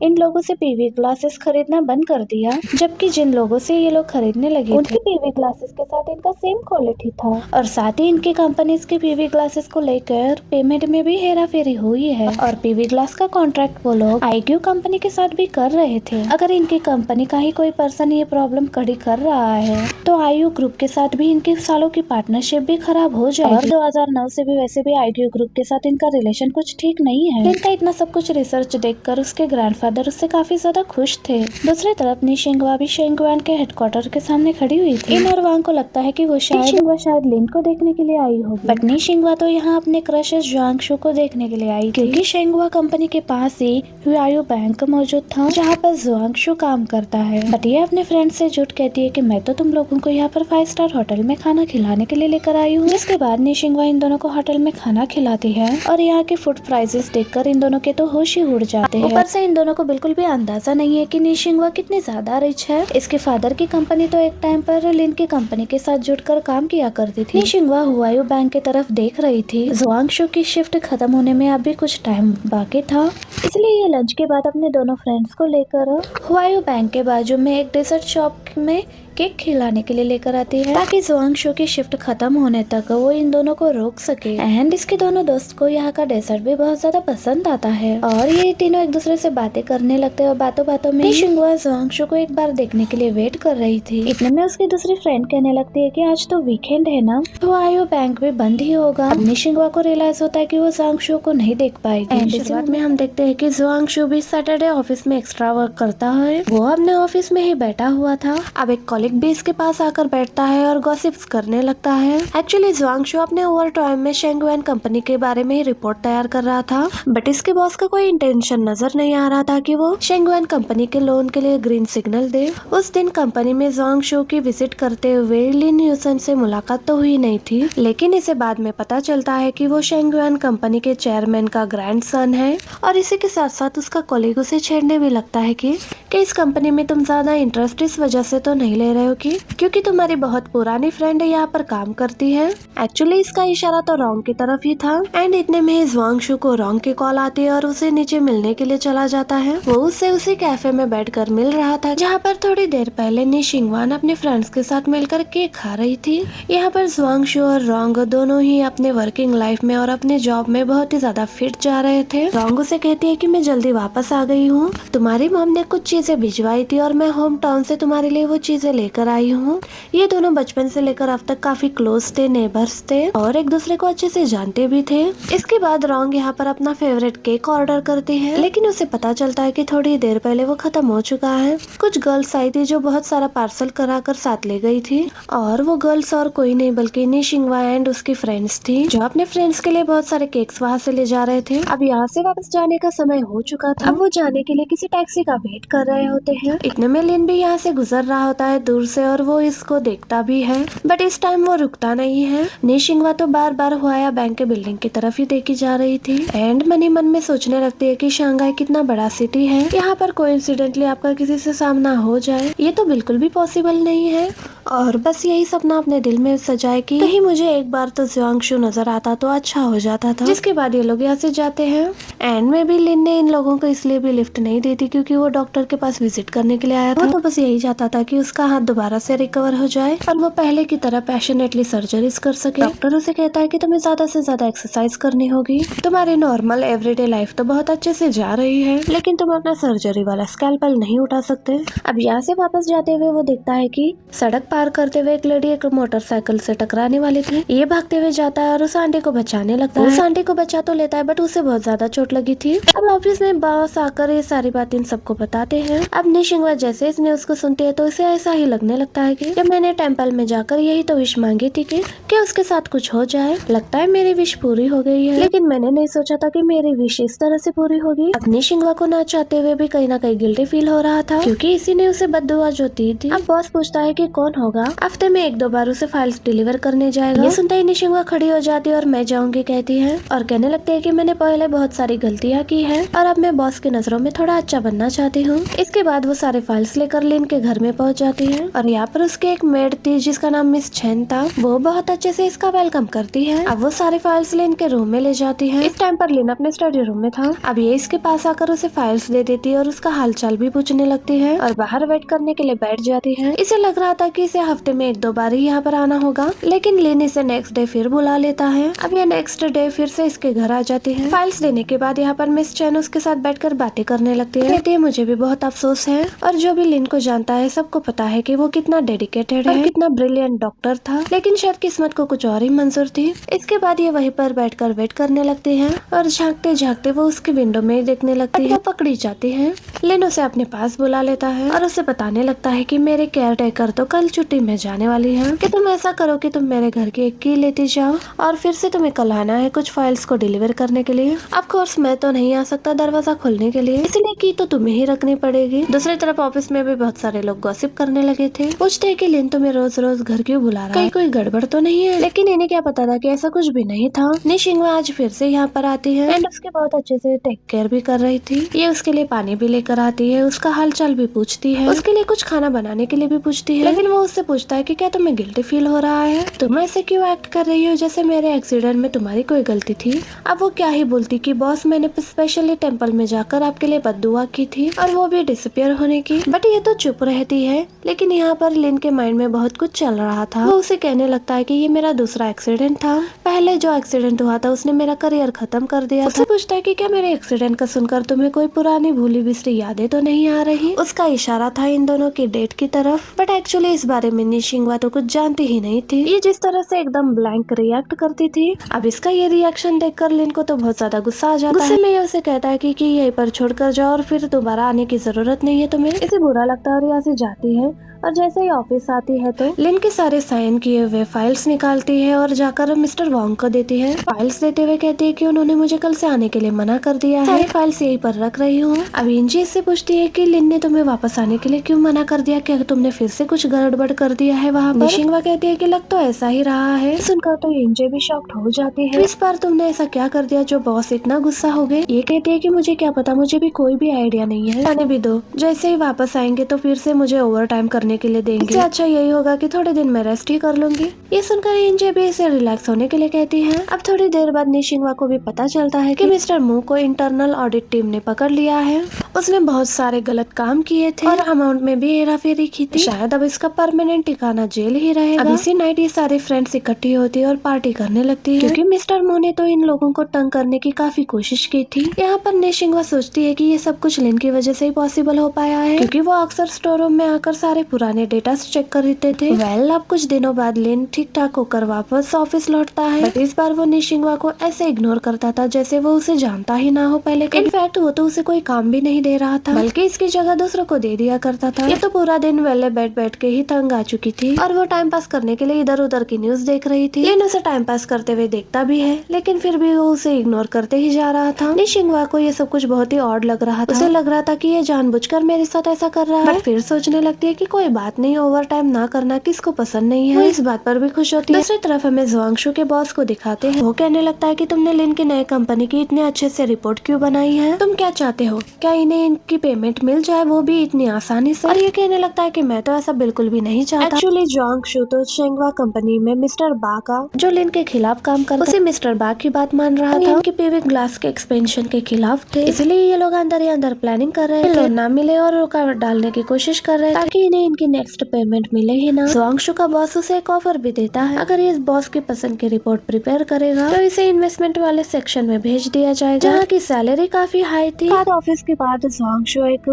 इन लोगों से पीवी ग्लासेस खरीदना बंद कर दिया, जबकि जिन लोगों से ये लोग खरीदने लगे उनकी पीवी ग्लासेस के साथ इनका सेम क्वालिटी था और साथ ही इनकी कंपनीज के पीवी ग्लासेस को लेकर पेमेंट में भी हेरा फेरी हुई है और पीवी ग्लास का कॉन्ट्रैक्ट वो लोग आईक्यू कंपनी के साथ भी कर रहे थे। अगर इनकी कंपनी का ही कोई पर्सन ये प्रॉब्लम खड़ी कर रहा है तो आईक्यू ग्रुप के साथ भी इनके सालों की पार्टनरशिप भी खराब हो जाएगी। और 2009 से भी वैसे भी आईक्यू ग्रुप के साथ इनका रिलेशन कुछ ठीक नहीं है। इनका इतना सब कुछ रिसर्च देखकर उसके ग्रैंडफादर उससे काफी ज्यादा खुश थे। दूसरी तरफ निशिंगवा भी शेंगवान के हेडक्वार्टर के सामने खड़ी हुई थी। इन और वांग को लगता है कि वो शायद लिन को देखने के लिए आई होगी, बट निशिंगवा तो यहाँ अपने क्रश जुआंगशु को देखने के लिए आई क्योंकि शेंगवा कंपनी के पास ही हुआयू बैंक मौजूद था जहाँ पर जुआंगशु काम करता है। बट ये अपने फ्रेंड से झूठ कहती है कि मैं तो तुम लोगों को यहाँ पर 5 स्टार होटल में खाना खिलाने के लिए लेकर आई हूँ। जिसके बाद निशिंगवा इन दोनों को होटल में खाना खिलाती है और यहाँ के फूड प्राइसेस देखकर इन दोनों के तो होश ही उड़ जाते हैं। ऊपर से इन दोनों को बिल्कुल भी अंदाजा नहीं है कि निशिंगवा कितनी ज्यादा रिच है। इसके फादर की कंपनी तो एक टाइम पर लिन की कंपनी के साथ जुड़कर काम किया करती थी। निशिंगवा हुआयू बैंक की तरफ देख रही थी। जुआंगशु की शिफ्ट खत्म होने में अभी कुछ टाइम बाकी था, इसलिए ये लंच के बाद अपने दोनों फ्रेंड्स को लेकर हुआयू बैंक के बाजू में एक डेजर्ट शॉप में केक खिलाने के लिए लेकर आती है ताकि जुआंगशु की शिफ्ट खत्म होने तक वो इन दोनों को रोक सके। एंड इसके दोनों दोस्त को यहाँ का डेजर्ट भी बहुत ज्यादा पसंद आता है और ये तीनों एक दूसरे से बातें करने लगते हैं और बातों बातों में निशिंगवा जुआंगशु को एक बार देखने के लिए वेट कर रही थी। इतने में उसकी दूसरी फ्रेंड कहने लगती है कि आज तो वीकेंड है ना, तो आयो बैंक भी बंद ही होगा। निशिंगवा को रियलाइज होता है कि वो जुआंगशु को नहीं देख पाएगी। शुरुआत में हम देखते हैं कि जुआंगशु भी सैटरडे ऑफिस में एक्स्ट्रा वर्क करता है। वो अपने ऑफिस में ही बैठा हुआ था। अब एक कॉलीग भी इसके पास आकर बैठता है और गॉसिप्स करने लगता है। एक्चुअली जुआंगशु अपने ओवर टाइम में शेंगवान कंपनी के बारे में ही रिपोर्ट तैयार कर रहा था, बट इसके बॉस का कोई इंटेंशन नजर नहीं आ रहा था कि वो शेंगवान कंपनी के लोन के लिए ग्रीन सिग्नल दे। उस दिन कंपनी में जुआंगशु की विजिट करते हुए लिन यूसन से मुलाकात तो हुई नहीं थी, लेकिन इसे बाद में पता चलता है कि वो शेंगवान कंपनी के चेयरमैन का ग्रैंडसन है और इसी के साथ साथ उसका कोलीग उसे छेड़ने भी लगता है कि इस कंपनी में तुम ज्यादा इंटरेस्ट इस वजह से तो नहीं ले रहे हो क्योंकि तुम्हारी बहुत पुरानी फ्रेंड यहाँ पर काम करती है। एक्चुअली इसका इशारा तो रोंग की तरफ ही था। एंड इतने में जुआंगशु को रोंग की कॉल आती है और उसे नीचे मिलने के लिए चला जाता है। वो उससे उसी कैफे में बैठकर मिल रहा था जहाँ पर थोड़ी देर पहले निशिंगवान अपने फ्रेंड्स के साथ मिलकर केक खा रही थी। यहाँ पर जुआंगशु और रोंग दोनों ही अपने वर्किंग लाइफ में और अपने जॉब में बहुत ही ज्यादा फिट जा रहे थे। रोंग उसे कहती है कि मैं जल्दी वापस आ गई हूँ, तुम्हारी मॉम ने कुछ चीजें भिजवाई थी और मैं होम टाउन से तुम्हारे लिए वो चीजें ले लेकर आई हूँ। ये दोनों बचपन से लेकर अब तक काफी क्लोज थे, नेबर्स थे और एक दूसरे को अच्छे से जानते भी थे। इसके बाद रॉन्ग यहाँ पर अपना फेवरेट केक ऑर्डर करते हैं, लेकिन उसे पता चलता है कि थोड़ी देर पहले वो खत्म हो चुका है। कुछ गर्ल्स आई थी जो बहुत सारा पार्सल कराकर साथ ले गई थी और वो गर्ल्स और कोई नहीं बल्कि निशिंगवा एंड उसकी फ्रेंड्स थी, जो अपने फ्रेंड्स के लिए बहुत सारे केक्स वहाँ से ले जा रहे थे। अब यहाँ से वापस जाने का समय हो चुका था। अब वो जाने के लिए किसी टैक्सी का वेट कर रहे होते हैं। इतने में लिन भी यहाँ से गुजर रहा होता है दूर से और वो इसको देखता भी है, बट इस टाइम वो रुकता नहीं है। निशिंगवा तो बार बार हुआया बैंक के बिल्डिंग की तरफ ही देखी जा रही थी एंड मन में सोचने लगती है कि शंघाई कितना बड़ा सिटी है, यहाँ पर कोइंसिडेंटली आपका किसी से सामना हो जाए ये तो बिल्कुल भी पॉसिबल नहीं है। और बस यही सपना अपने दिल में सजाए कि कहीं मुझे एक बार तो ज़ियांगशु नजर आता तो अच्छा हो जाता था। जिसके बाद ये लोग यहाँ से जाते हैं एंड में भी लिन ने इन लोगों को इसलिए भी लिफ्ट नहीं दी थी क्योंकि वो डॉक्टर के पास विजिट करने के लिए आया था। वो तो बस यही चाहता था कि उसका हाथ दोबारा से रिकवर हो जाए और वो पहले की तरह पैशनेटली सर्जरीज कर सके। डॉक्टर उसे कहता है कि तुम्हें ज्यादा से ज्यादा एक्सरसाइज करनी होगी, तुम्हारी नॉर्मल एवरीडे लाइफ तो बहुत अच्छे से जा रही है लेकिन तुम अपना सर्जरी वाला स्कैल्पेल नहीं उठा सकते। अब यहाँ से वापस जाते हुए वो देखता है कि सड़क पार करते हुए एक लेडी एक मोटरसाइकिल से टकराने वाली थी। ये भागते हुए जाता है और उस आंटी को बचाने लगता है। उस आंटी को बचा तो लेता है बट उसे बहुत ज्यादा चोट लगी थी। अब ऑफिस में बॉस आकर ये सारी बात इन सबको बताते हैं। अब निशिंगवा जैसे इस न्यूज को सुनती है तो इसे ऐसा ही लगने लगता है कि जब मैंने टेम्पल में जाकर यही तो विश मांगी थी कि उसके साथ कुछ हो जाए, लगता है मेरी विश पूरी हो गई है। लेकिन मैंने नहीं सोचा था कि मेरी विश इस तरह से पूरी होगी। अब निशिंगवा को ना चाहते हुए भी कहीं ना कहीं गिल्टी फील हो रहा था क्योंकि इसी ने उसे बद्दुआ जो दी थी। अब बॉस पूछता है कि कौन होगा, हफ्ते में 1-2 बार उसे फाइल्स डिलीवर करने जाएगा। ये सुनते ही निशिंगवा खड़ी हो जाती है और मैं जाऊंगी कहती है और कहने लगती है कि मैंने पहले बहुत सारी गलतियाँ की है और अब मैं बॉस की नजरों में थोड़ा अच्छा बनना चाहती हूँ। इसके बाद वो सारे फाइल्स लेकर लिन के घर में पहुँच जाती है और यहाँ पर उसकी एक मेड थी जिसका नाम मिस छेन था। वो बहुत अच्छे से इसका वेलकम करती है। अब वो सारे फाइल्स लिन के रूम में ले जाती है। इस टाइम पर लिन अपने स्टडी रूम में था। अब ये इसके पास आकर उसे फाइल्स दे देती है और उसका हालचाल भी पूछने लगती है और बाहर वेट करने के लिए बैठ जाती है। इसे लग रहा था कि इसे हफ्ते में 1-2 बार ही यहाँ पर आना होगा, लेकिन लिन इसे नेक्स्ट डे फिर बुला लेता है। अब ये नेक्स्ट डे फिर से इसके घर आ जाती है। फाइल्स देने के बाद यहाँ पर मिस चैन उसके साथ बैठकर बातें करने लगती है। कहती है मुझे भी बहुत अफसोस है और जो भी लिन को जानता है सबको पता है कि वो कितना डेडिकेटेड है, कितना ब्रिलियंट डॉक्टर था, लेकिन शायद किस्मत को कुछ और ही मंजूर थी। इसके बाद ये वहीं पर बैठकर वेट करने लगती है और झांकते झांकते वो उसके विंडो में देखने लगती है। वो पकड़ी जाती है। लिन उसे अपने पास बुला लेता है और उसे बताने लगता है कि मेरे केयर टेकर तो कल छुट्टी में जाने वाली है, कि तुम ऐसा करो कि तुम मेरे घर की एक की लेती जाओ और फिर से तुम्हें कल आना है कुछ फाइल्स को डिलीवर करने के लिए। ऑफ कोर्स मैं तो नहीं आ सकता दरवाजा खोलने के लिए, इसलिए की तो तुम्हें ही रखनी पड़ेगी। दूसरी तरफ ऑफिस में भी बहुत सारे लोग गॉसिप करने लगे थे। पूछते हैं कि लिन तुम्हें रोज रोज घर क्यों बुला रहा है, कोई गड़बड़ तो नहीं है। लेकिन इन्हें क्या पता था कि ऐसा कुछ भी नहीं था। निशिंगवा आज फिर से यहाँ पर आती है एंड उसके बहुत अच्छे से टेक केयर भी कर रही थी। ये उसके लिए पानी भी लेकर आती है, उसका हालचाल भी पूछती है, उसके लिए कुछ खाना बनाने के लिए भी पूछती है। लेकिन वो उससे पूछता है कि क्या तुम्हें गिल्टी फील हो रहा है, तुम ऐसे क्यों एक्ट कर रही हो जैसे मेरे एक्सीडेंट में तुम्हारी कोई गलती थी। अब वो क्या ही बोलती कि बॉस मैंने स्पेशली टेम्पल में जाकर आपके लिए बद्दुआ की थी और वो भी डिसअपियर होने की। बट ये तो चुप रहती है। लेकिन यहाँ पर लिन के माइंड में बहुत कुछ चल रहा था। वो उसे कहने लगता है कि ये मेरा दूसरा एक्सीडेंट था, पहले जो एक्सीडेंट हुआ था उसने मेरा करियर खत्म कर दिया। उससे पूछता है कि क्या मेरे एक्सीडेंट का सुनकर तुम्हें कोई पुरानी भूली बिसरी यादें तो नहीं आ रही। उसका इशारा था इन दोनों की डेट की तरफ, बट एक्चुअली इस बारे में निशिंगवा तो कुछ जानती ही नहीं थी। ये जिस तरह से एकदम ब्लैंक रिएक्ट करती थी, अब इसका ये रिएक्शन देखकर लिन को तो बहुत ज्यादा गुस्सा आ जाता है। गुस्से में ये उसे कहता है कि यहीं पर छोड़कर जाओ और फिर दोबारा आने की जरूरत नहीं है तुम्हें। इसे बुरा लगता है और यहाँ से जाती है और जैसे ही ऑफिस आती है तो लिन के सारे साइन किए हुए फाइल्स निकालती है और जाकर मिस्टर वोंग को देती है। फाइल्स देते हुए कहती है कि उन्होंने मुझे कल से आने के लिए मना कर दिया है, सारी फाइल्स यहीं पर रख रही हूँ। अब इंजी इससे पूछती है कि लिन ने तुम्हें वापस आने के लिए क्यों मना कर दिया, क्या तुमने फिर से कुछ गड़बड़ कर दिया है वहाँ पर। निशिंगवा कहती है कि लग तो ऐसा ही रहा है। सुनकर तो इंजी भी शॉक्ड हो जाती है, इस बार तुमने ऐसा क्या कर दिया जो बॉस इतना गुस्सा हो गए। ये कहती है कि मुझे क्या पता, मुझे भी कोई भी आइडिया नहीं है, आने भी दो, जैसे ही वापस आएंगे तो फिर से मुझे ओवर टाइम करने के लिए देंगे, अच्छा यही होगा कि थोड़े दिन मैं रेस्ट ही कर लूंगी। ये सुनकर इंजे भी इसे रिलैक्स होने के लिए कहती है। अब थोड़ी देर बाद निशिंगवा को भी पता चलता है कि मिस्टर मू को इंटरनल ऑडिट टीम ने पकड़ लिया है। उसने बहुत सारे गलत काम किए थे और अमाउंट में भी हेराफेरी की थी। शायद अब इसका परमानेंट ठिकाना जेल ही रहेगा। अब इसी नाइट ये सारे फ्रेंड्स इकट्ठी होती है और पार्टी करने लगती है, क्योंकि मिस्टर मू ने तो इन लोगों को तंग करने की काफी कोशिश की थी। यहाँ पर निशिंगवा सोचती है कि ये सब कुछ लिन की वजह से ही पॉसिबल हो पाया है, क्योंकि वो अक्सर स्टोर रूम में आकर सारे पुराने पुराने डेटा चेक करते थे। अब कुछ दिनों बाद लिन ठीक ठाक होकर वापस ऑफिस लौटता है, बट इस बार वो निशिंगवा को ऐसे इग्नोर करता था जैसे वो उसे जानता ही ना हो पहले। इनफैक्ट वो तो उसे कोई काम भी नहीं दे रहा था, बल्कि इसकी जगह दूसरों को दे दिया करता था। ये तो पूरा दिन वेले बैठ के ही तंग आ चुकी थी और वो टाइम पास करने के लिए इधर उधर की न्यूज देख रही थी। लिन उसे टाइम पास करते हुए देखता भी है, लेकिन फिर भी वो उसे इग्नोर करते ही जा रहा था। निशिंगवा को ये सब कुछ बहुत ही ऑड लग रहा था। उसे लग रहा था कि ये जानबूझकर मेरे साथ ऐसा कर रहा है, बट फिर सोचने लगती है कि कोई बात नहीं, ओवर टाइम ना करना किसको पसंद नहीं है। वो इस बात पर भी खुश होती है। दूसरी तरफ हमें जुआंगशु के बॉस को दिखाते हैं। वो कहने लगता है कि तुमने लिन की नई कंपनी की इतने अच्छे से रिपोर्ट क्यों बनाई है? तुम क्या चाहते हो? क्या इन्हें इनकी पेमेंट मिल जाए, वो भी इतनी आसानी से? और ये कहने लगता है कि मैं तो ऐसा बिल्कुल भी नहीं चाहता। एक्चुअली जुआंगशु तो शेंगवा कंपनी में मिस्टर बा का, जो लिन के खिलाफ काम करता, उसी मिस्टर बा की बात मान रहा था। उनके पेविंग ग्लास के एक्सपेंशन के खिलाफ थे, इसलिए ये लोग अंदर ही अंदर प्लानिंग कर रहे थे। लोन ना मिले और रुकावट डालने की कोशिश कर रहे थे ताकि इन्हें इनकी नेक्स्ट पेमेंट मिले ही ना। जुआंगशु का बॉस उसे एक ऑफर भी देता है, अगर ये इस बॉस की पसंद की रिपोर्ट प्रिपेयर करेगा तो इसे इन्वेस्टमेंट वाले सेक्शन में भेज दिया जाएगा, जहाँ की सैलरी काफी हाई थी। बाद ऑफिस के बाद जुआंगशु एक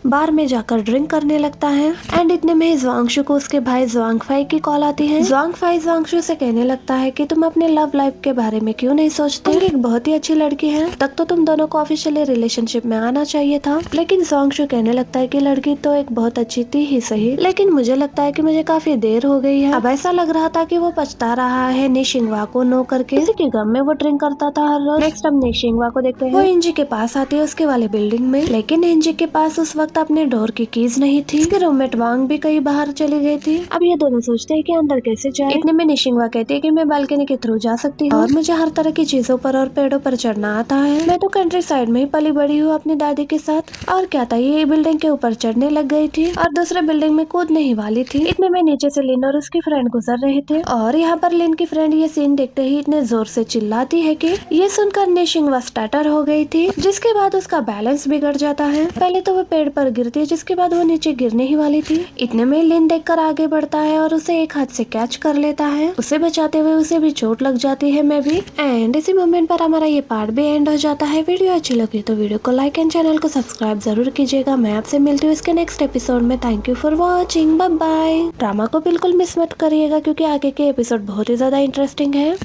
बार में जाकर ड्रिंक करने लगता है एंड इतने में ही जुआंगशु को उसके भाई जुआंगफाई की कॉल आती है। जुआंगफाई जुआंगशु से कहने लगता है कि तुम अपने लव लाइफ के बारे में क्यों नहीं सोचते? तुम एक बहुत ही अच्छी लड़की है, तब तो तुम दोनों को ऑफिशियली रिलेशनशिप में आना चाहिए था। लेकिन जुआंगशु कहने लगता है कि लड़की तो एक बहुत अच्छी थी ही सही, लेकिन मुझे लगता है कि मुझे काफी देर हो गई है। अब ऐसा लग रहा था कि वो पछता रहा है निशिंगवा को नो करके। इसी के गम में वो ड्रिंक करता था हर रोज। नेक्स्ट हम निशिंगवा को देखते हैं। वो एनजी के पास आती है उसके वाले बिल्डिंग में, लेकिन एनजी के पास उस वक्त अपने डोर की कीज नहीं थी। उसके रूममेट वांग भी कहीं बाहर चली गई थी। अब ये दोनों सोचते हैं कि अंदर कैसे जाए। इतने में निशिंगवा कहती है कि मैं बालकनी के थ्रू जा सकती हूँ और मुझे हर तरह की चीजों पर और पेड़ों पर चढ़ना आता है। मैं तो कंट्री साइड में ही पली बड़ी हूँ अपनी दादी के साथ। और क्या था, ये बिल्डिंग के ऊपर चढ़ने लग गई थी और दूसरे बिल्डिंग में कूदने ही वाली थी। इतने में नीचे से लिन और उसकी फ्रेंड गुजर रहे थे और यहाँ पर लिन की फ्रेंड ये सीन देखते ही इतने जोर से चिल्लाती है कि ये सुनकर निशिंगवा स्टार्टर हो गई थी, जिसके बाद उसका बैलेंस बिगड़ जाता है। पहले तो वो पेड़ पर गिरती है, जिसके बाद वो नीचे गिरने ही वाली थी। इतने में लिन देखकर आगे बढ़ता है और उसे एक हाथ से कैच कर लेता है। उसे बचाते हुए उसे भी चोट लग जाती है मैं भी। एंड इसी मोमेंट पर हमारा ये पार्ट भी एंड हो जाता है। वीडियो अच्छी लगी तो वीडियो को लाइक एंड चैनल को सब्सक्राइब जरूर कीजिएगा। मैं आपसे मिलती हूँ इसके नेक्स्ट एपिसोड में। Thank you for watching, bye bye. Drama को बिल्कुल मिस मत करिएगा क्योंकि आगे के एपिसोड बहुत ही ज्यादा इंटरेस्टिंग है।